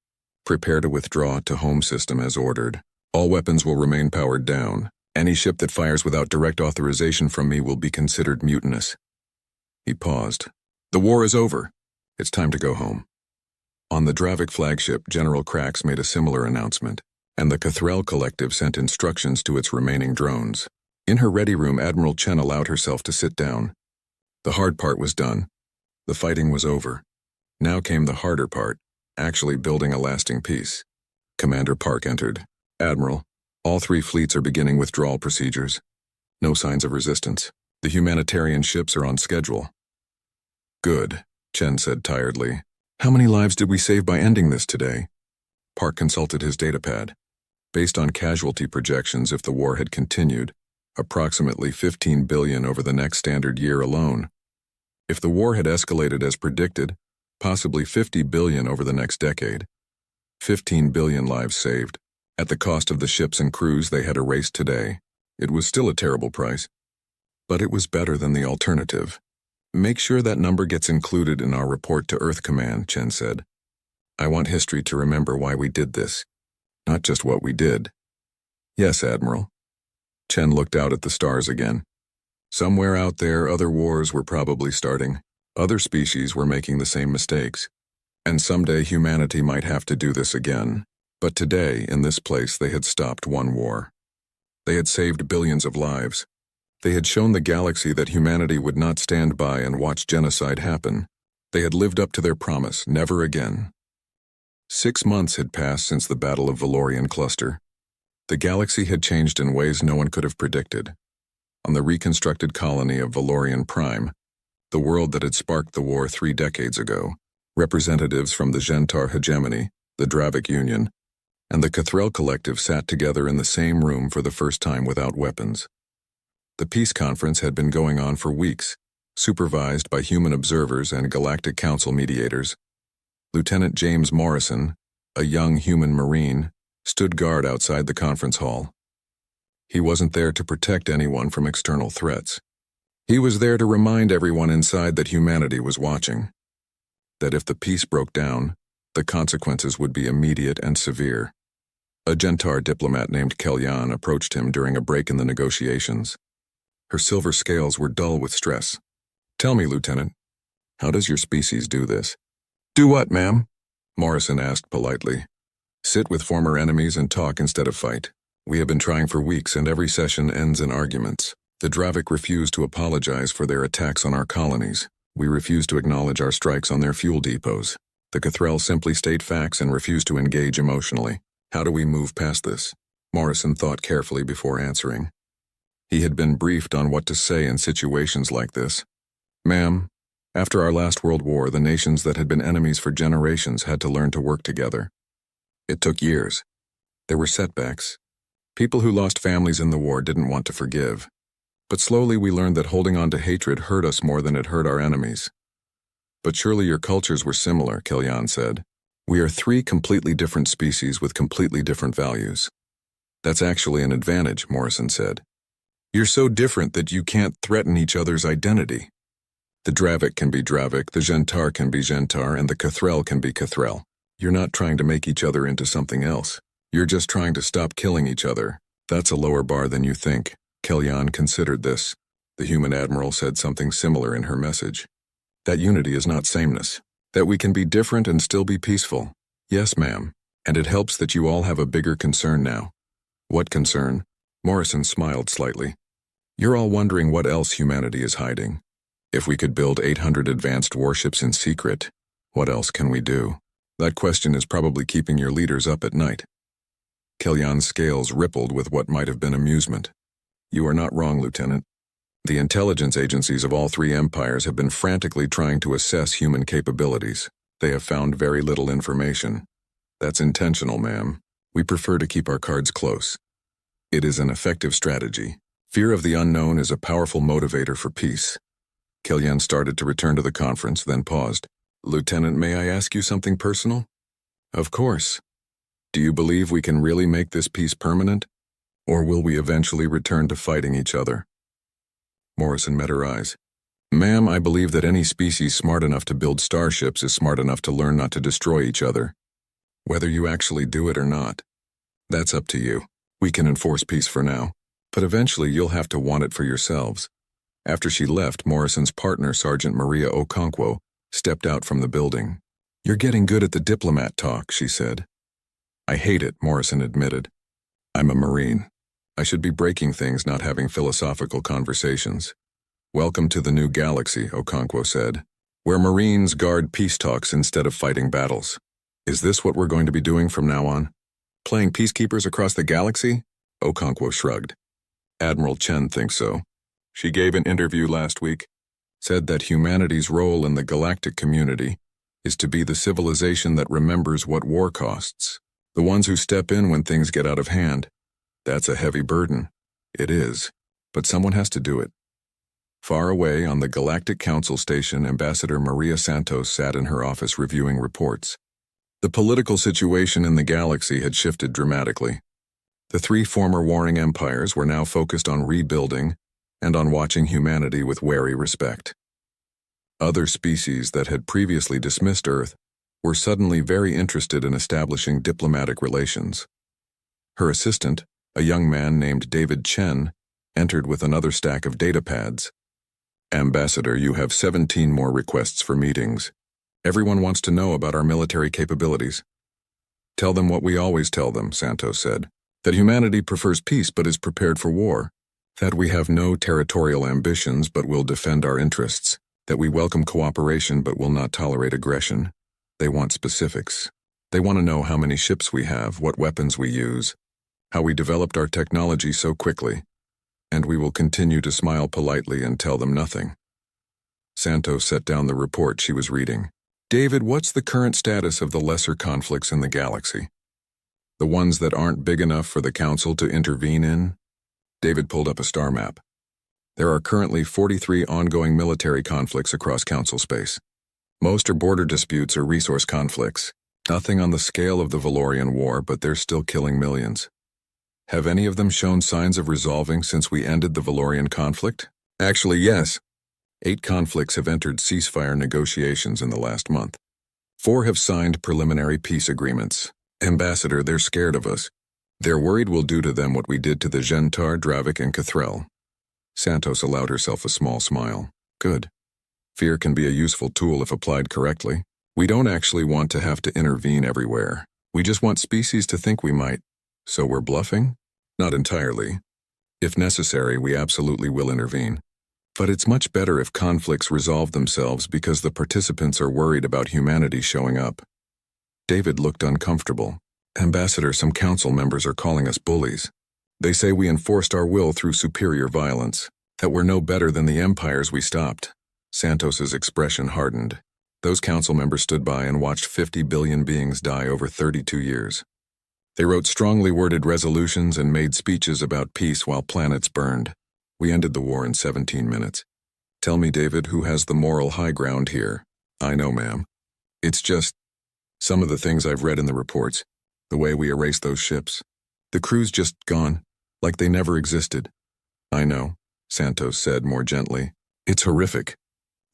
Prepare to withdraw to home system as ordered. All weapons will remain powered down. Any ship that fires without direct authorization from me will be considered mutinous." He paused. "The war is over. It's time to go home." On the Dravik flagship, General Krax made a similar announcement, and the Cathrel Collective sent instructions to its remaining drones. In her ready room, Admiral Chen allowed herself to sit down. The hard part was done. The fighting was over. Now came the harder part, actually building a lasting peace. Commander Park entered. "Admiral, all 3 fleets are beginning withdrawal procedures. No signs of resistance. The humanitarian ships are on schedule. Good, Chen said tiredly. How many lives did we save by ending this today? Park consulted his datapad. Based on casualty projections, if the war had continued, approximately 15 billion over the next standard year alone. If the war had escalated as predicted, possibly 50 billion over the next decade. 15 billion lives saved, at the cost of the ships and crews they had erased today. It was still a terrible price, but it was better than the alternative. Make sure that number gets included in our report to Earth Command, Chen said. I want history to remember why we did this, not just what we did. Yes, Admiral. Chen looked out at the stars again. Somewhere out there, other wars were probably starting. Other species were making the same mistakes. And someday humanity might have to do this again. But today, in this place, they had stopped one war. They had saved billions of lives. They had shown the galaxy that humanity would not stand by and watch genocide happen. They had lived up to their promise, never again. 6 months had passed since the Battle of Valorian Cluster. The galaxy had changed in ways no one could have predicted. On the reconstructed colony of Valorian Prime, the world that had sparked the war 3 decades ago, representatives from the Gentar hegemony, the Dravik Union, and the Cathrel Collective sat together in the same room for the first time without weapons. The peace conference had been going on for weeks, supervised by human observers and Galactic Council mediators. Lieutenant James Morrison, a young human Marine, stood guard outside the conference hall. He wasn't there to protect anyone from external threats. He was there to remind everyone inside that humanity was watching. That if the peace broke down, the consequences would be immediate and severe. A Gentar diplomat named Kellyanne approached him during a break in the negotiations. Her silver scales were dull with stress. Tell me, Lieutenant, how does your species do this? Do what, ma'am? Morrison asked politely. Sit with former enemies and talk instead of fight. We have been trying for weeks and every session ends in arguments. The Dravik refuse to apologize for their attacks on our colonies. We refuse to acknowledge our strikes on their fuel depots. The Cathrel simply state facts and refuse to engage emotionally. How do we move past this? Morrison thought carefully before answering. He had been briefed on what to say in situations like this. Ma'am, after our last World War, the nations that had been enemies for generations had to learn to work together. It took years. There were setbacks. People who lost families in the war didn't want to forgive. But slowly we learned that holding on to hatred hurt us more than it hurt our enemies. But surely your cultures were similar, Kellyanne said. We are 3 completely different species with completely different values. That's actually an advantage, Morrison said. You're so different that you can't threaten each other's identity. The Dravik can be Dravik, the Gentar can be Gentar, and the Cathrel can be Cathrel. You're not trying to make each other into something else. You're just trying to stop killing each other. That's a lower bar than you think. Kellyanne considered this. The human admiral said something similar in her message. That unity is not sameness. That we can be different and still be peaceful. Yes, ma'am. And it helps that you all have a bigger concern now. What concern? Morrison smiled slightly. You're all wondering what else humanity is hiding. If we could build 800 advanced warships in secret, what else can we do? That question is probably keeping your leaders up at night. Kellyanne's scales rippled with what might have been amusement. You are not wrong, Lieutenant. The intelligence agencies of all 3 empires have been frantically trying to assess human capabilities. They have found very little information. That's intentional, ma'am. We prefer to keep our cards close. It is an effective strategy. Fear of the unknown is a powerful motivator for peace. Kellyanne started to return to the conference, then paused. Lieutenant, may I ask you something personal? Of course. Do you believe we can really make this peace permanent? Or will we eventually return to fighting each other? Morrison met her eyes. Ma'am, I believe that any species smart enough to build starships is smart enough to learn not to destroy each other. Whether you actually do it or not, that's up to you. We can enforce peace for now, but eventually you'll have to want it for yourselves. After she left, Morrison's partner, Sergeant Maria Okonkwo, stepped out from the building. You're getting good at the diplomat talk, she said. I hate it, Morrison admitted. I'm a Marine. I should be breaking things, not having philosophical conversations. Welcome to the new galaxy, Okonkwo said, where Marines guard peace talks instead of fighting battles. Is this what we're going to be doing from now on? Playing peacekeepers across the galaxy? Okonkwo shrugged. Admiral Chen thinks so. She gave an interview last week. said that humanity's role in the galactic community is to be the civilization that remembers what war costs, the ones who step in when things get out of hand. That's a heavy burden. It is, but someone has to do it. Far away on the Galactic Council station, Ambassador Maria Santos sat in her office reviewing reports. The political situation in the galaxy had shifted dramatically. The three former warring empires were now focused on rebuilding and on watching humanity with wary respect. Other species that had previously dismissed Earth were suddenly very interested in establishing diplomatic relations. Her assistant, a young man named David Chen, entered with another stack of data pads. Ambassador, you have 17 more requests for meetings. Everyone wants to know about our military capabilities. Tell them what we always tell them, Santos said, that humanity prefers peace but is prepared for war, that we have no territorial ambitions but will defend our interests, that we welcome cooperation but will not tolerate aggression. They want specifics. They want to know how many ships we have, what weapons we use, how we developed our technology so quickly, and we will continue to smile politely and tell them nothing. Santos set down the report she was reading. David, what's the current status of the lesser conflicts in the galaxy? The ones that aren't big enough for the Council to intervene in? David pulled up a star map. There are currently 43 ongoing military conflicts across Council space. Most are border disputes or resource conflicts. Nothing on the scale of the Valorian War, but they're still killing millions. Have any of them shown signs of resolving since we ended the Valorian conflict? Actually, yes. 8 conflicts have entered ceasefire negotiations in the last month. 4 have signed preliminary peace agreements. Ambassador, they're scared of us. They're worried we'll do to them what we did to the Gentar, Dravik, and Cathrel. Santos allowed herself a small smile. Good. Fear can be a useful tool if applied correctly. We don't actually want to have to intervene everywhere. We just want species to think we might. So we're bluffing? Not entirely. If necessary, we absolutely will intervene. But it's much better if conflicts resolve themselves because the participants are worried about humanity showing up. David looked uncomfortable. Ambassador, some council members are calling us bullies. They say we enforced our will through superior violence, that we're no better than the empires we stopped. Santos's expression hardened. Those council members stood by and watched 50 billion beings die over 32 years. They wrote strongly worded resolutions and made speeches about peace while planets burned. We ended the war in 17 minutes. Tell me, David, who has the moral high ground here? I know, ma'am. It's just some of the things I've read in the reports, the way we erased those ships. The crew's just gone, like they never existed. I know, Santos said more gently. It's horrific.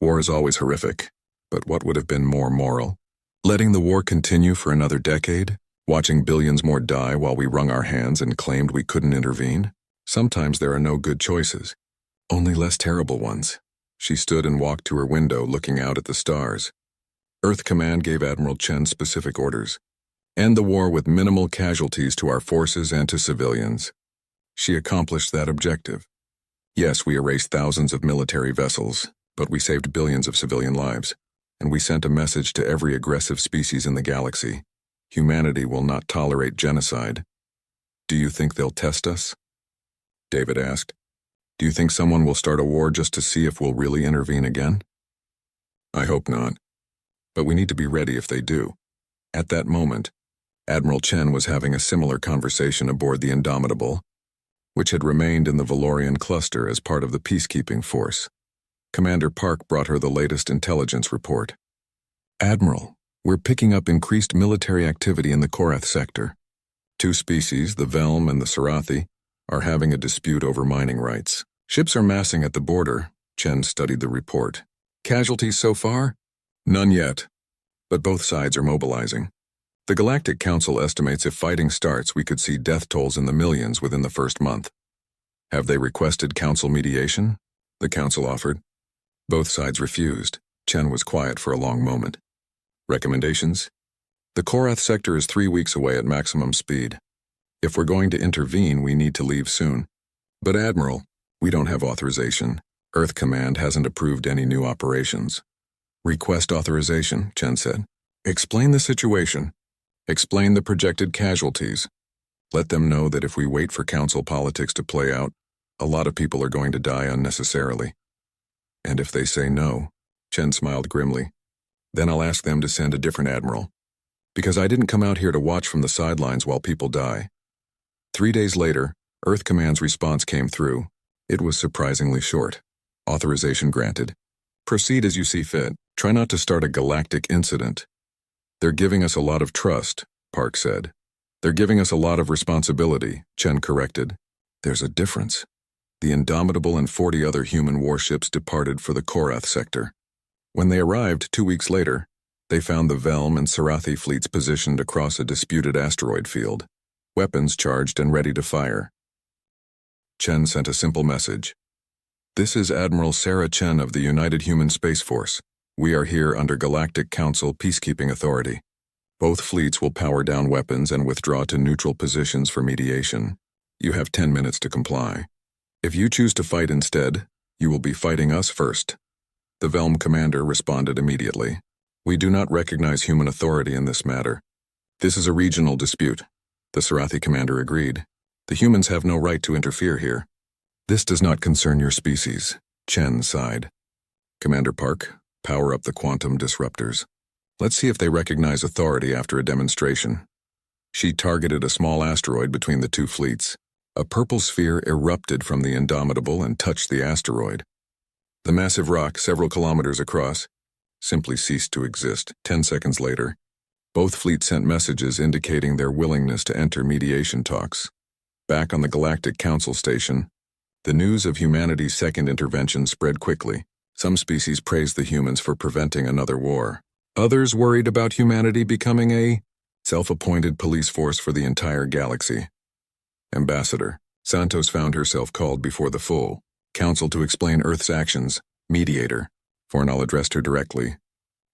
War is always horrific. But what would have been more moral? Letting the war continue for another decade? Watching billions more die while we wrung our hands and claimed we couldn't intervene? Sometimes there are no good choices, only less terrible ones. She stood and walked to her window, looking out at the stars. Earth Command gave Admiral Chen specific orders. End the war with minimal casualties to our forces and to civilians. She accomplished that objective. Yes, we erased thousands of military vessels, but we saved billions of civilian lives, and we sent a message to every aggressive species in the galaxy. Humanity will not tolerate genocide. Do you think they'll test us? David asked. Do you think someone will start a war just to see if we'll really intervene again? I hope not. But we need to be ready if they do. At that moment, Admiral Chen was having a similar conversation aboard the Indomitable, which had remained in the Valorian cluster as part of the peacekeeping force. Commander Park brought her the latest intelligence report. Admiral, we're picking up increased military activity in the Korath sector. 2 species, the Velm and the Sarathi, are having a dispute over mining rights. Ships are massing at the border. Chen studied the report. Casualties so far? None yet. But both sides are mobilizing. The Galactic Council estimates if fighting starts, we could see death tolls in the millions within the first month. Have they requested council mediation? The council offered. Both sides refused. Chen was quiet for a long moment. Recommendations? The Korath sector is 3 weeks away at maximum speed. If we're going to intervene, we need to leave soon. But Admiral, we don't have authorization. Earth Command hasn't approved any new operations. Request authorization, Chen said. Explain the situation. Explain the projected casualties. Let them know that if we wait for council politics to play out, a lot of people are going to die unnecessarily. And if they say no, Chen smiled grimly, then I'll ask them to send a different admiral. Because I didn't come out here to watch from the sidelines while people die. 3 days later, Earth Command's response came through. It was surprisingly short. Authorization granted. Proceed as you see fit. Try not to start a galactic incident. They're giving us a lot of trust, Park said. They're giving us a lot of responsibility, Chen corrected. There's a difference. The Indomitable and 40 other human warships departed for the Korath sector. When they arrived 2 weeks later, they found the Velm and Sarathi fleets positioned across a disputed asteroid field, weapons charged and ready to fire. Chen sent a simple message. This is Admiral Sarah Chen of the United Human Space Force. We are here under Galactic Council Peacekeeping Authority. Both fleets will power down weapons and withdraw to neutral positions for mediation. You have 10 minutes to comply. If you choose to fight instead, you will be fighting us first. The Velm commander responded immediately. We do not recognize human authority in this matter. This is a regional dispute. The Sarathi commander agreed. The humans have no right to interfere here. This does not concern your species, Chen sighed. Commander Park, power up the quantum disruptors. Let's see if they recognize authority after a demonstration. She targeted a small asteroid between the two fleets. A purple sphere erupted from the Indomitable and touched the asteroid. The massive rock, several kilometers across, simply ceased to exist. 10 seconds later, both fleets sent messages indicating their willingness to enter mediation talks. Back on the Galactic Council station, the news of humanity's second intervention spread quickly. Some species praised the humans for preventing another war. Others worried about humanity becoming a self-appointed police force for the entire galaxy. Ambassador Santos found herself called before the full council to explain Earth's actions. Mediator Fornal addressed her directly.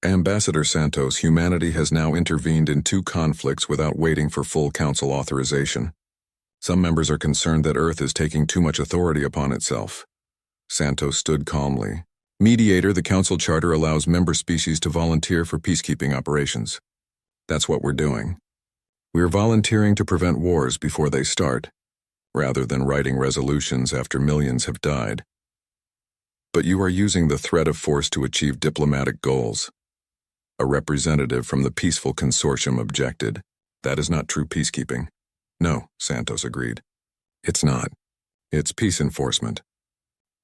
Ambassador Santos, humanity has now intervened in 2 conflicts without waiting for full council authorization. Some members are concerned that Earth is taking too much authority upon itself. Santos stood calmly. Mediator, the council charter allows member species to volunteer for peacekeeping operations. That's what we're doing. We're volunteering to prevent wars before they start, rather than writing resolutions after millions have died. But you are using the threat of force to achieve diplomatic goals. A representative from the peaceful consortium objected. That is not true peacekeeping. No, Santos agreed. It's not. It's peace enforcement.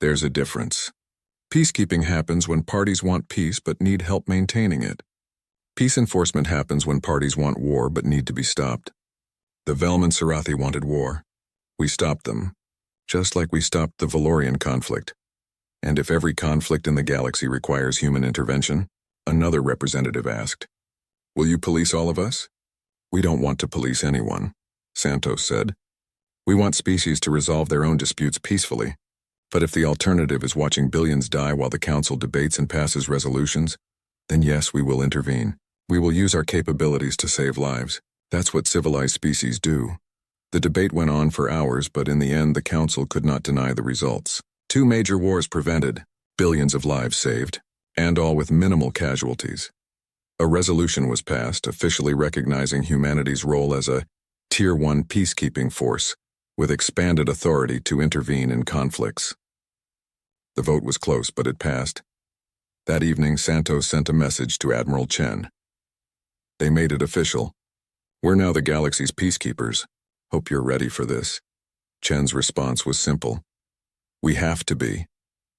There's a difference. Peacekeeping happens when parties want peace but need help maintaining it. Peace enforcement happens when parties want war but need to be stopped. The Velm and Sarathi wanted war. We stopped them, just like we stopped the Valorian conflict. And if every conflict in the galaxy requires human intervention? Another representative asked. Will you police all of us? We don't want to police anyone, Santos said. We want species to resolve their own disputes peacefully. But if the alternative is watching billions die while the council debates and passes resolutions, then yes, we will intervene. We will use our capabilities to save lives. That's what civilized species do. The debate went on for hours, but in the end the council could not deny the results. 2 major wars prevented, billions of lives saved, and all with minimal casualties. A resolution was passed officially recognizing humanity's role as a Tier 1 peacekeeping force, with expanded authority to intervene in conflicts. The vote was close, but it passed. That evening, Santos sent a message to Admiral Chen. They made it official. We're now the galaxy's peacekeepers. Hope you're ready for this. Chen's response was simple. We have to be.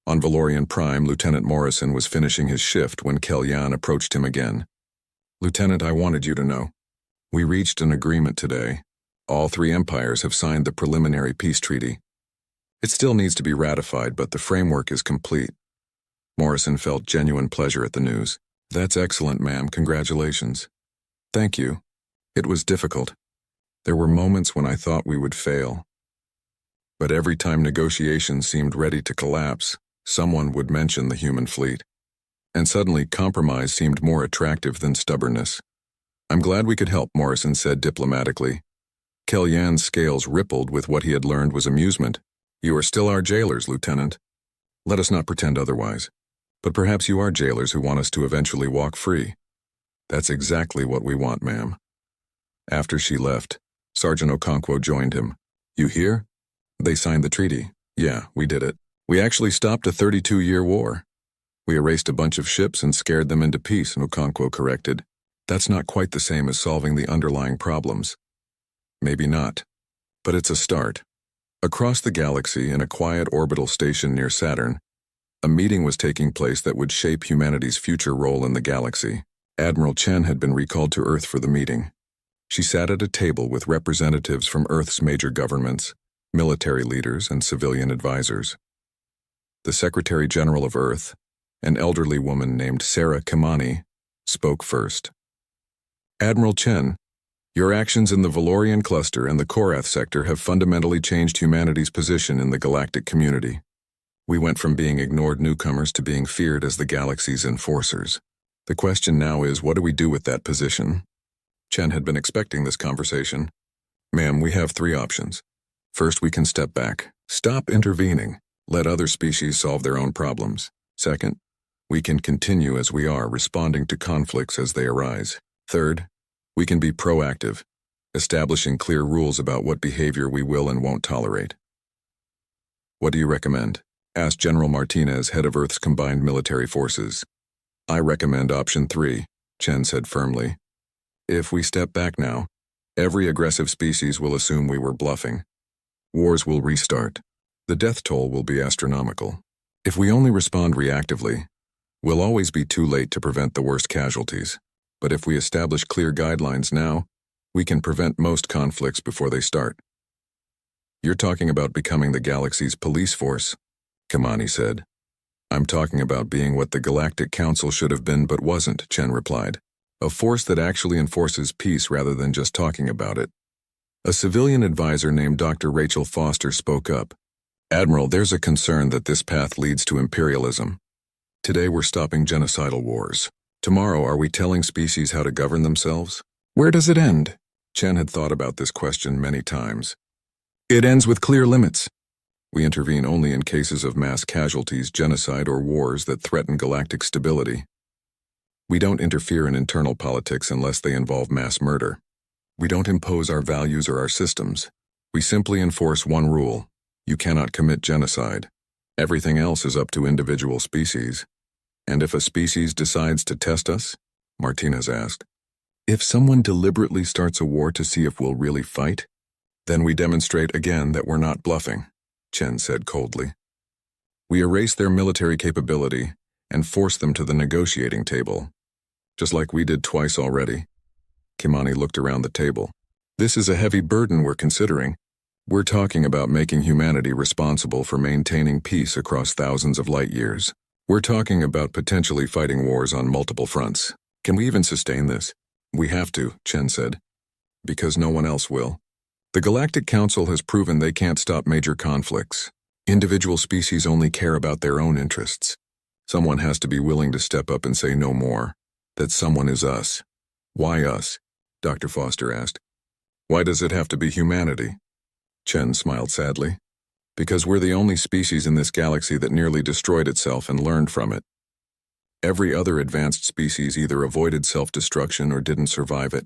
On Valorian Prime, Lieutenant Morrison was finishing his shift when Kelyan approached him again. Lieutenant, I wanted you to know. We reached an agreement today. All 3 empires have signed the preliminary peace treaty. It still needs to be ratified, but the framework is complete. Morrison felt genuine pleasure at the news. That's excellent, ma'am. Congratulations. Thank you. It was difficult. There were moments when I thought we would fail. But every time negotiations seemed ready to collapse, someone would mention the human fleet. And suddenly compromise seemed more attractive than stubbornness. I'm glad we could help, Morrison said diplomatically. Kelyan's scales rippled with what he had learned was amusement. You are still our jailers, Lieutenant. Let us not pretend otherwise. But perhaps you are jailers who want us to eventually walk free. That's exactly what we want, ma'am. After she left, Sergeant Okonkwo joined him. You hear? They signed the treaty. Yeah, we did it. We actually stopped a 32-year war. We erased a bunch of ships and scared them into peace, Okonkwo corrected. That's not quite the same as solving the underlying problems. Maybe not. But it's a start. Across the galaxy, in a quiet orbital station near Saturn, a meeting was taking place that would shape humanity's future role in the galaxy. Admiral Chen had been recalled to Earth for the meeting. She sat at a table with representatives from Earth's major governments, military leaders, and civilian advisors. The Secretary General of Earth, an elderly woman named Sarah Kamani, spoke first. Admiral Chen, your actions in the Valorian cluster and the Korath sector have fundamentally changed humanity's position in the galactic community. We went from being ignored newcomers to being feared as the galaxy's enforcers. The question now is, what do we do with that position? Chen had been expecting this conversation. Ma'am, we have 3 options. First, we can step back. Stop intervening. Let other species solve their own problems. Second, we can continue as we are, responding to conflicts as they arise. Third, we can be proactive, establishing clear rules about what behavior we will and won't tolerate. What do you recommend? Asked General Martinez, head of Earth's combined military forces. I recommend option 3, Chen said firmly. If we step back now, every aggressive species will assume we were bluffing. Wars will restart. The death toll will be astronomical. If we only respond reactively, we'll always be too late to prevent the worst casualties. But if we establish clear guidelines now, we can prevent most conflicts before they start. You're talking about becoming the galaxy's police force, Kamani said. I'm talking about being what the Galactic Council should have been but wasn't, Chen replied. A force that actually enforces peace rather than just talking about it. A civilian advisor named Dr. Rachel Foster spoke up. Admiral, there's a concern that this path leads to imperialism. Today we're stopping genocidal wars. Tomorrow, are we telling species how to govern themselves? Where does it end? Chen had thought about this question many times. It ends with clear limits. We intervene only in cases of mass casualties, genocide, or wars that threaten galactic stability. We don't interfere in internal politics unless they involve mass murder. We don't impose our values or our systems. We simply enforce one rule. You cannot commit genocide. Everything else is up to individual species. And if a species decides to test us? Martinez asked. If someone deliberately starts a war to see if we'll really fight, then we demonstrate again that we're not bluffing, Chen said coldly. We erase their military capability and force them to the negotiating table, just like we did twice already. Kimani looked around the table. This is a heavy burden we're considering. We're talking about making humanity responsible for maintaining peace across thousands of light years. We're talking about potentially fighting wars on multiple fronts. Can we even sustain this? We have to, Chen said, because no one else will. The Galactic Council has proven they can't stop major conflicts. Individual species only care about their own interests. Someone has to be willing to step up and say no more. That someone is us. Why us? Dr. Foster asked. Why does it have to be humanity? Chen smiled sadly. Because we're the only species in this galaxy that nearly destroyed itself and learned from it. Every other advanced species either avoided self-destruction or didn't survive it.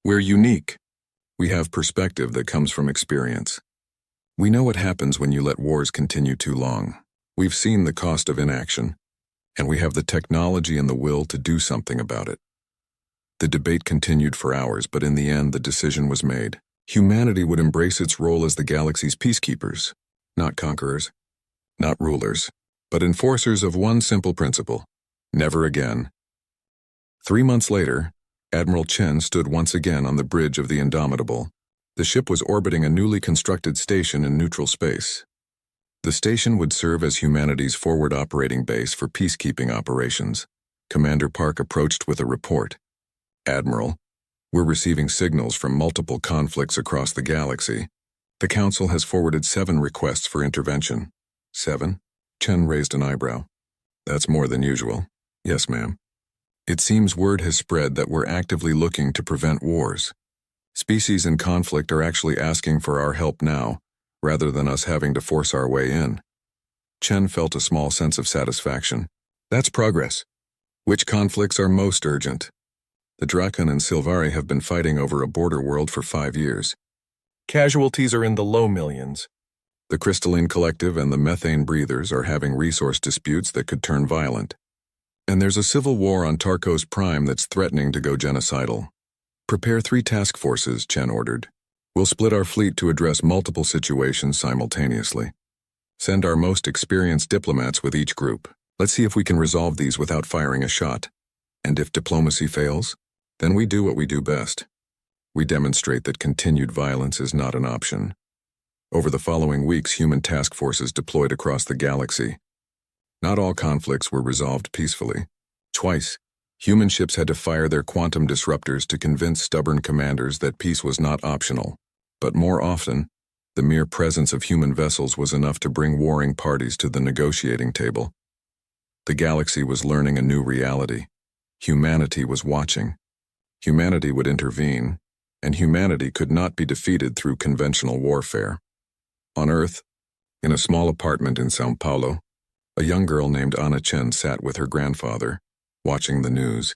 We're unique. We have perspective that comes from experience. We know what happens when you let wars continue too long. We've seen the cost of inaction, and we have the technology and the will to do something about it. The debate continued for hours, but in the end the decision was made. Humanity would embrace its role as the galaxy's peacekeepers, not conquerors, not rulers, but enforcers of one simple principle: never again. 3 months later, Admiral Chen stood once again on the bridge of the Indomitable. The ship was orbiting a newly constructed station in neutral space. The station would serve as humanity's forward operating base for peacekeeping operations. Commander Park approached with a report. Admiral, we're receiving signals from multiple conflicts across the galaxy. The Council has forwarded 7 requests for intervention. 7? Chen raised an eyebrow. That's more than usual. Yes, ma'am. It seems word has spread that we're actively looking to prevent wars. Species in conflict are actually asking for our help now, rather than us having to force our way in. Chen felt a small sense of satisfaction. That's progress. Which conflicts are most urgent? The Draken and Silvari have been fighting over a border world for 5 years. Casualties are in the low millions. The crystalline collective and the methane breathers are having resource disputes that could turn violent. And there's a civil war on Tarkos Prime that's threatening to go genocidal. Prepare 3 task forces, Chen ordered. We'll split our fleet to address multiple situations simultaneously. Send our most experienced diplomats with each group. Let's see if we can resolve these without firing a shot. And if diplomacy fails, then we do what we do best. We demonstrate that continued violence is not an option. Over the following weeks, human task forces deployed across the galaxy. Not all conflicts were resolved peacefully. Twice, human ships had to fire their quantum disruptors to convince stubborn commanders that peace was not optional. But more often, the mere presence of human vessels was enough to bring warring parties to the negotiating table. The galaxy was learning a new reality. Humanity was watching. Humanity would intervene, and humanity could not be defeated through conventional warfare. On Earth, in a small apartment in São Paulo, a young girl named Anna Chen sat with her grandfather, watching the news.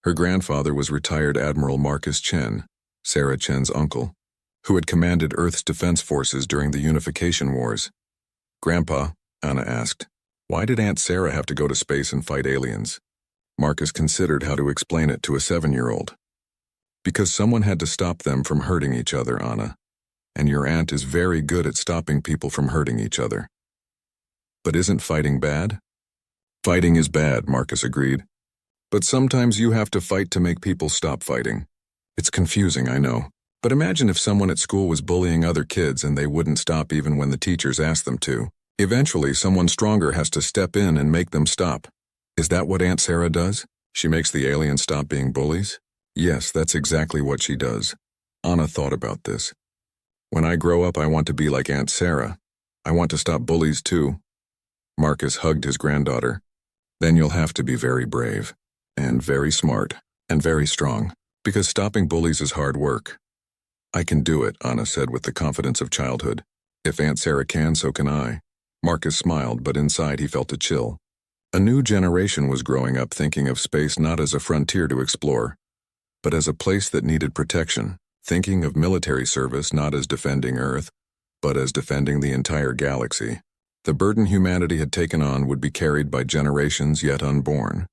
Her grandfather was retired Admiral Marcus Chen, Sarah Chen's uncle, who had commanded Earth's defense forces during the Unification Wars. "Grandpa," Anna asked, "why did Aunt Sarah have to go to space and fight aliens?" Marcus considered how to explain it to a 7-year-old. "Because someone had to stop them from hurting each other, Anna. And your aunt is very good at stopping people from hurting each other." "But isn't fighting bad?" "Fighting is bad," Marcus agreed. "But sometimes you have to fight to make people stop fighting. It's confusing, I know. But imagine if someone at school was bullying other kids and they wouldn't stop even when the teachers asked them to. Eventually, someone stronger has to step in and make them stop. Is that what Aunt Sarah does? She makes the aliens stop being bullies?" "Yes, that's exactly what she does." Anna thought about this. "When I grow up, I want to be like Aunt Sarah. I want to stop bullies too." Marcus hugged his granddaughter. "Then you'll have to be very brave, and very smart, and very strong, because stopping bullies is hard work." "I can do it," Anna said with the confidence of childhood. "If Aunt Sarah can, so can I." Marcus smiled, but inside he felt a chill. A new generation was growing up thinking of space not as a frontier to explore, but as a place that needed protection, thinking of military service not as defending Earth, but as defending the entire galaxy. The burden humanity had taken on would be carried by generations yet unborn.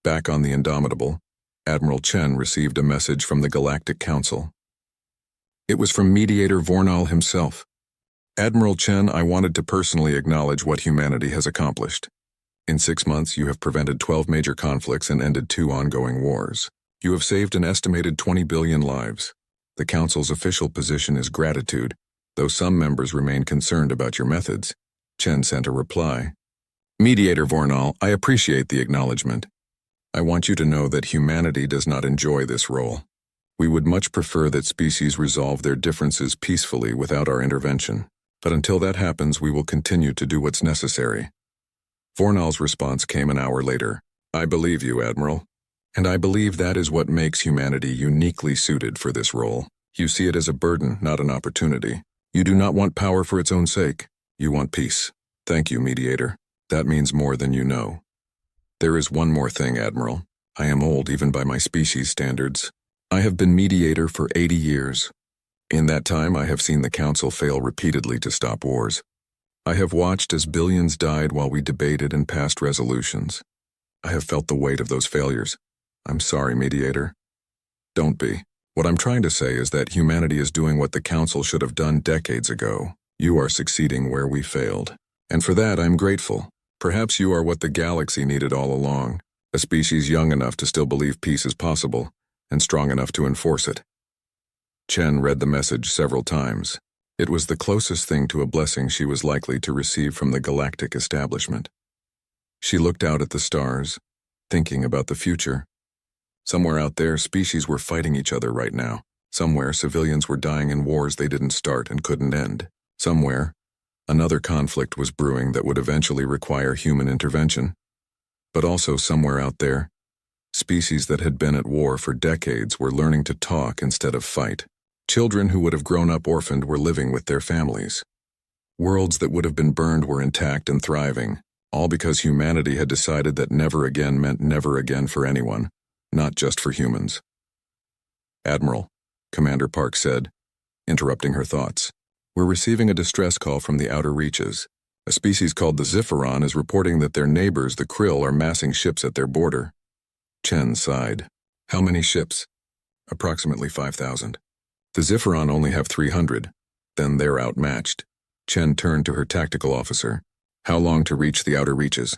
Back on the Indomitable, Admiral Chen received a message from the Galactic Council. It was from Mediator Vornal himself. "Admiral Chen, I wanted to personally acknowledge what humanity has accomplished. In 6 months, you have prevented 12 major conflicts and ended 2 ongoing wars. You have saved an estimated 20 billion lives. The Council's official position is gratitude, though some members remain concerned about your methods." Chen sent a reply. "Mediator Vornal, I appreciate the acknowledgement. I want you to know that humanity does not enjoy this role. We would much prefer that species resolve their differences peacefully without our intervention. But until that happens, we will continue to do what's necessary." Vornal's response came an hour later. "I believe you, Admiral. And I believe that is what makes humanity uniquely suited for this role. You see it as a burden, not an opportunity. You do not want power for its own sake. You want peace. Thank you, Mediator. That means more than you know." "There is one more thing, Admiral. I am old even by my species standards. I have been Mediator for 80 years. In that time, I have seen the Council fail repeatedly to stop wars. I have watched as billions died while we debated and passed resolutions. I have felt the weight of those failures. I'm sorry, Mediator." "Don't be. What I'm trying to say is that humanity is doing what the Council should have done decades ago. You are succeeding where we failed. And for that, I'm grateful. Perhaps you are what the galaxy needed all along, a species young enough to still believe peace is possible, and strong enough to enforce it." Chen read the message several times. It was the closest thing to a blessing she was likely to receive from the galactic establishment. She looked out at the stars, thinking about the future. Somewhere out there, species were fighting each other right now. Somewhere, civilians were dying in wars they didn't start and couldn't end. Somewhere, another conflict was brewing that would eventually require human intervention. But also somewhere out there, species that had been at war for decades were learning to talk instead of fight. Children who would have grown up orphaned were living with their families. Worlds that would have been burned were intact and thriving, all because humanity had decided that never again meant never again for anyone, not just for humans. "Admiral," Commander Park said, interrupting her thoughts, We're receiving a distress call from the outer reaches. A species called the Zipheron is reporting that their neighbors, the krill, are massing ships at their border. Chen sighed. How many ships? Approximately 5,000. The Zipheron only have 300. Then they're outmatched. Chen turned to her tactical officer. How long to reach the outer reaches?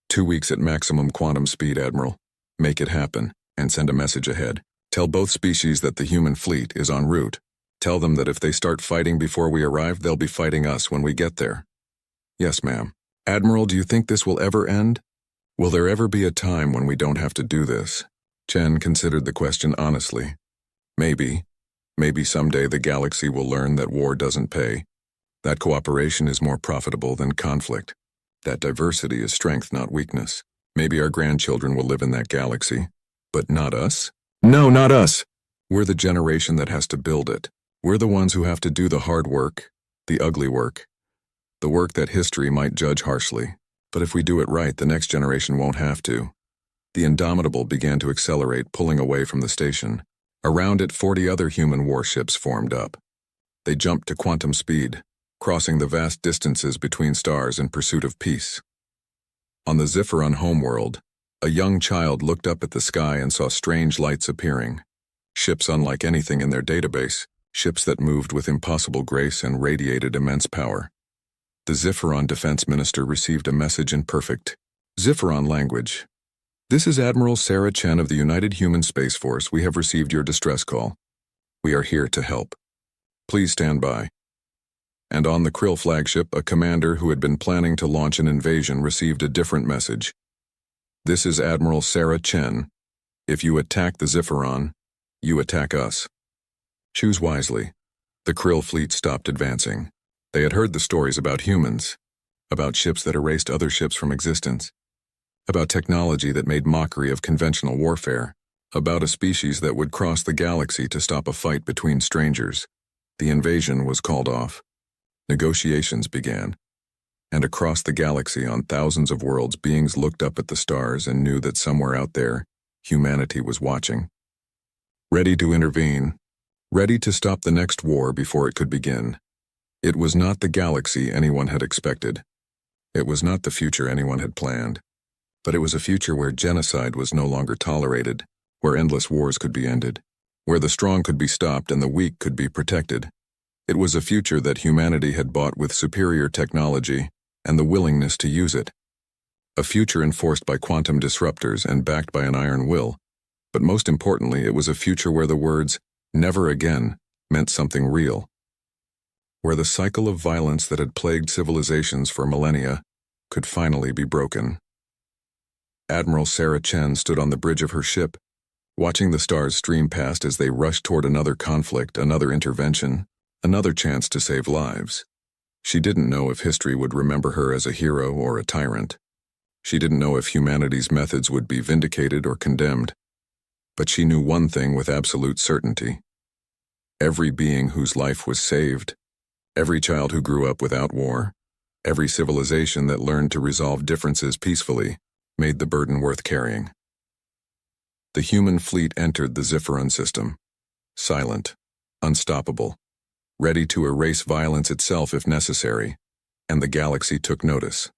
2 weeks at maximum quantum speed, Admiral. Make it happen, and send a message ahead. Tell both species that the human fleet is en route. Tell them that if they start fighting before we arrive, they'll be fighting us when we get there. Yes, ma'am. Admiral, do you think this will ever end? Will there ever be a time when we don't have to do this? Chen considered the question honestly. Maybe. Maybe someday the galaxy will learn that war doesn't pay. That cooperation is more profitable than conflict. That diversity is strength, not weakness. Maybe our grandchildren will live in that galaxy. But not us? No, not us! We're the generation that has to build it. We're the ones who have to do the hard work, the ugly work. The work that history might judge harshly. But if we do it right, the next generation won't have to. The Indomitable began to accelerate, pulling away from the station. Around it, 40 other human warships formed up. They jumped to quantum speed, crossing the vast distances between stars in pursuit of peace. On the Zipheron homeworld, a young child looked up at the sky and saw strange lights appearing. Ships unlike anything in their database, ships that moved with impossible grace and radiated immense power. The Zipheron defense minister received a message in perfect Zipheron language. This is Admiral Sarah Chen of the United Human Space Force. We have received your distress call. We are here to help. Please stand by. And on the Krill flagship, a commander who had been planning to launch an invasion received a different message. This is Admiral Sarah Chen. If you attack the Zipheron, you attack us. Choose wisely. The Krill fleet stopped advancing. They had heard the stories about humans, about ships that erased other ships from existence, about technology that made mockery of conventional warfare, about a species that would cross the galaxy to stop a fight between strangers. The invasion was called off. Negotiations began. And across the galaxy, on thousands of worlds, beings looked up at the stars and knew that somewhere out there, humanity was watching. Ready to intervene, ready to stop the next war before it could begin. It was not the galaxy anyone had expected. It was not the future anyone had planned. But it was a future where genocide was no longer tolerated, where endless wars could be ended, where the strong could be stopped and the weak could be protected. It was a future that humanity had bought with superior technology and the willingness to use it. A future enforced by quantum disruptors and backed by an iron will. But most importantly, it was a future where the words, "never again," meant something real. Where the cycle of violence that had plagued civilizations for millennia could finally be broken. Admiral Sarah Chen stood on the bridge of her ship, watching the stars stream past as they rushed toward another conflict, another intervention, another chance to save lives. She didn't know if history would remember her as a hero or a tyrant. She didn't know if humanity's methods would be vindicated or condemned. But she knew one thing with absolute certainty. Every being whose life was saved, every child who grew up without war, every civilization that learned to resolve differences peacefully, made the burden worth carrying. The human fleet entered the Zipheron system, silent, unstoppable, ready to erase violence itself if necessary, and the galaxy took notice.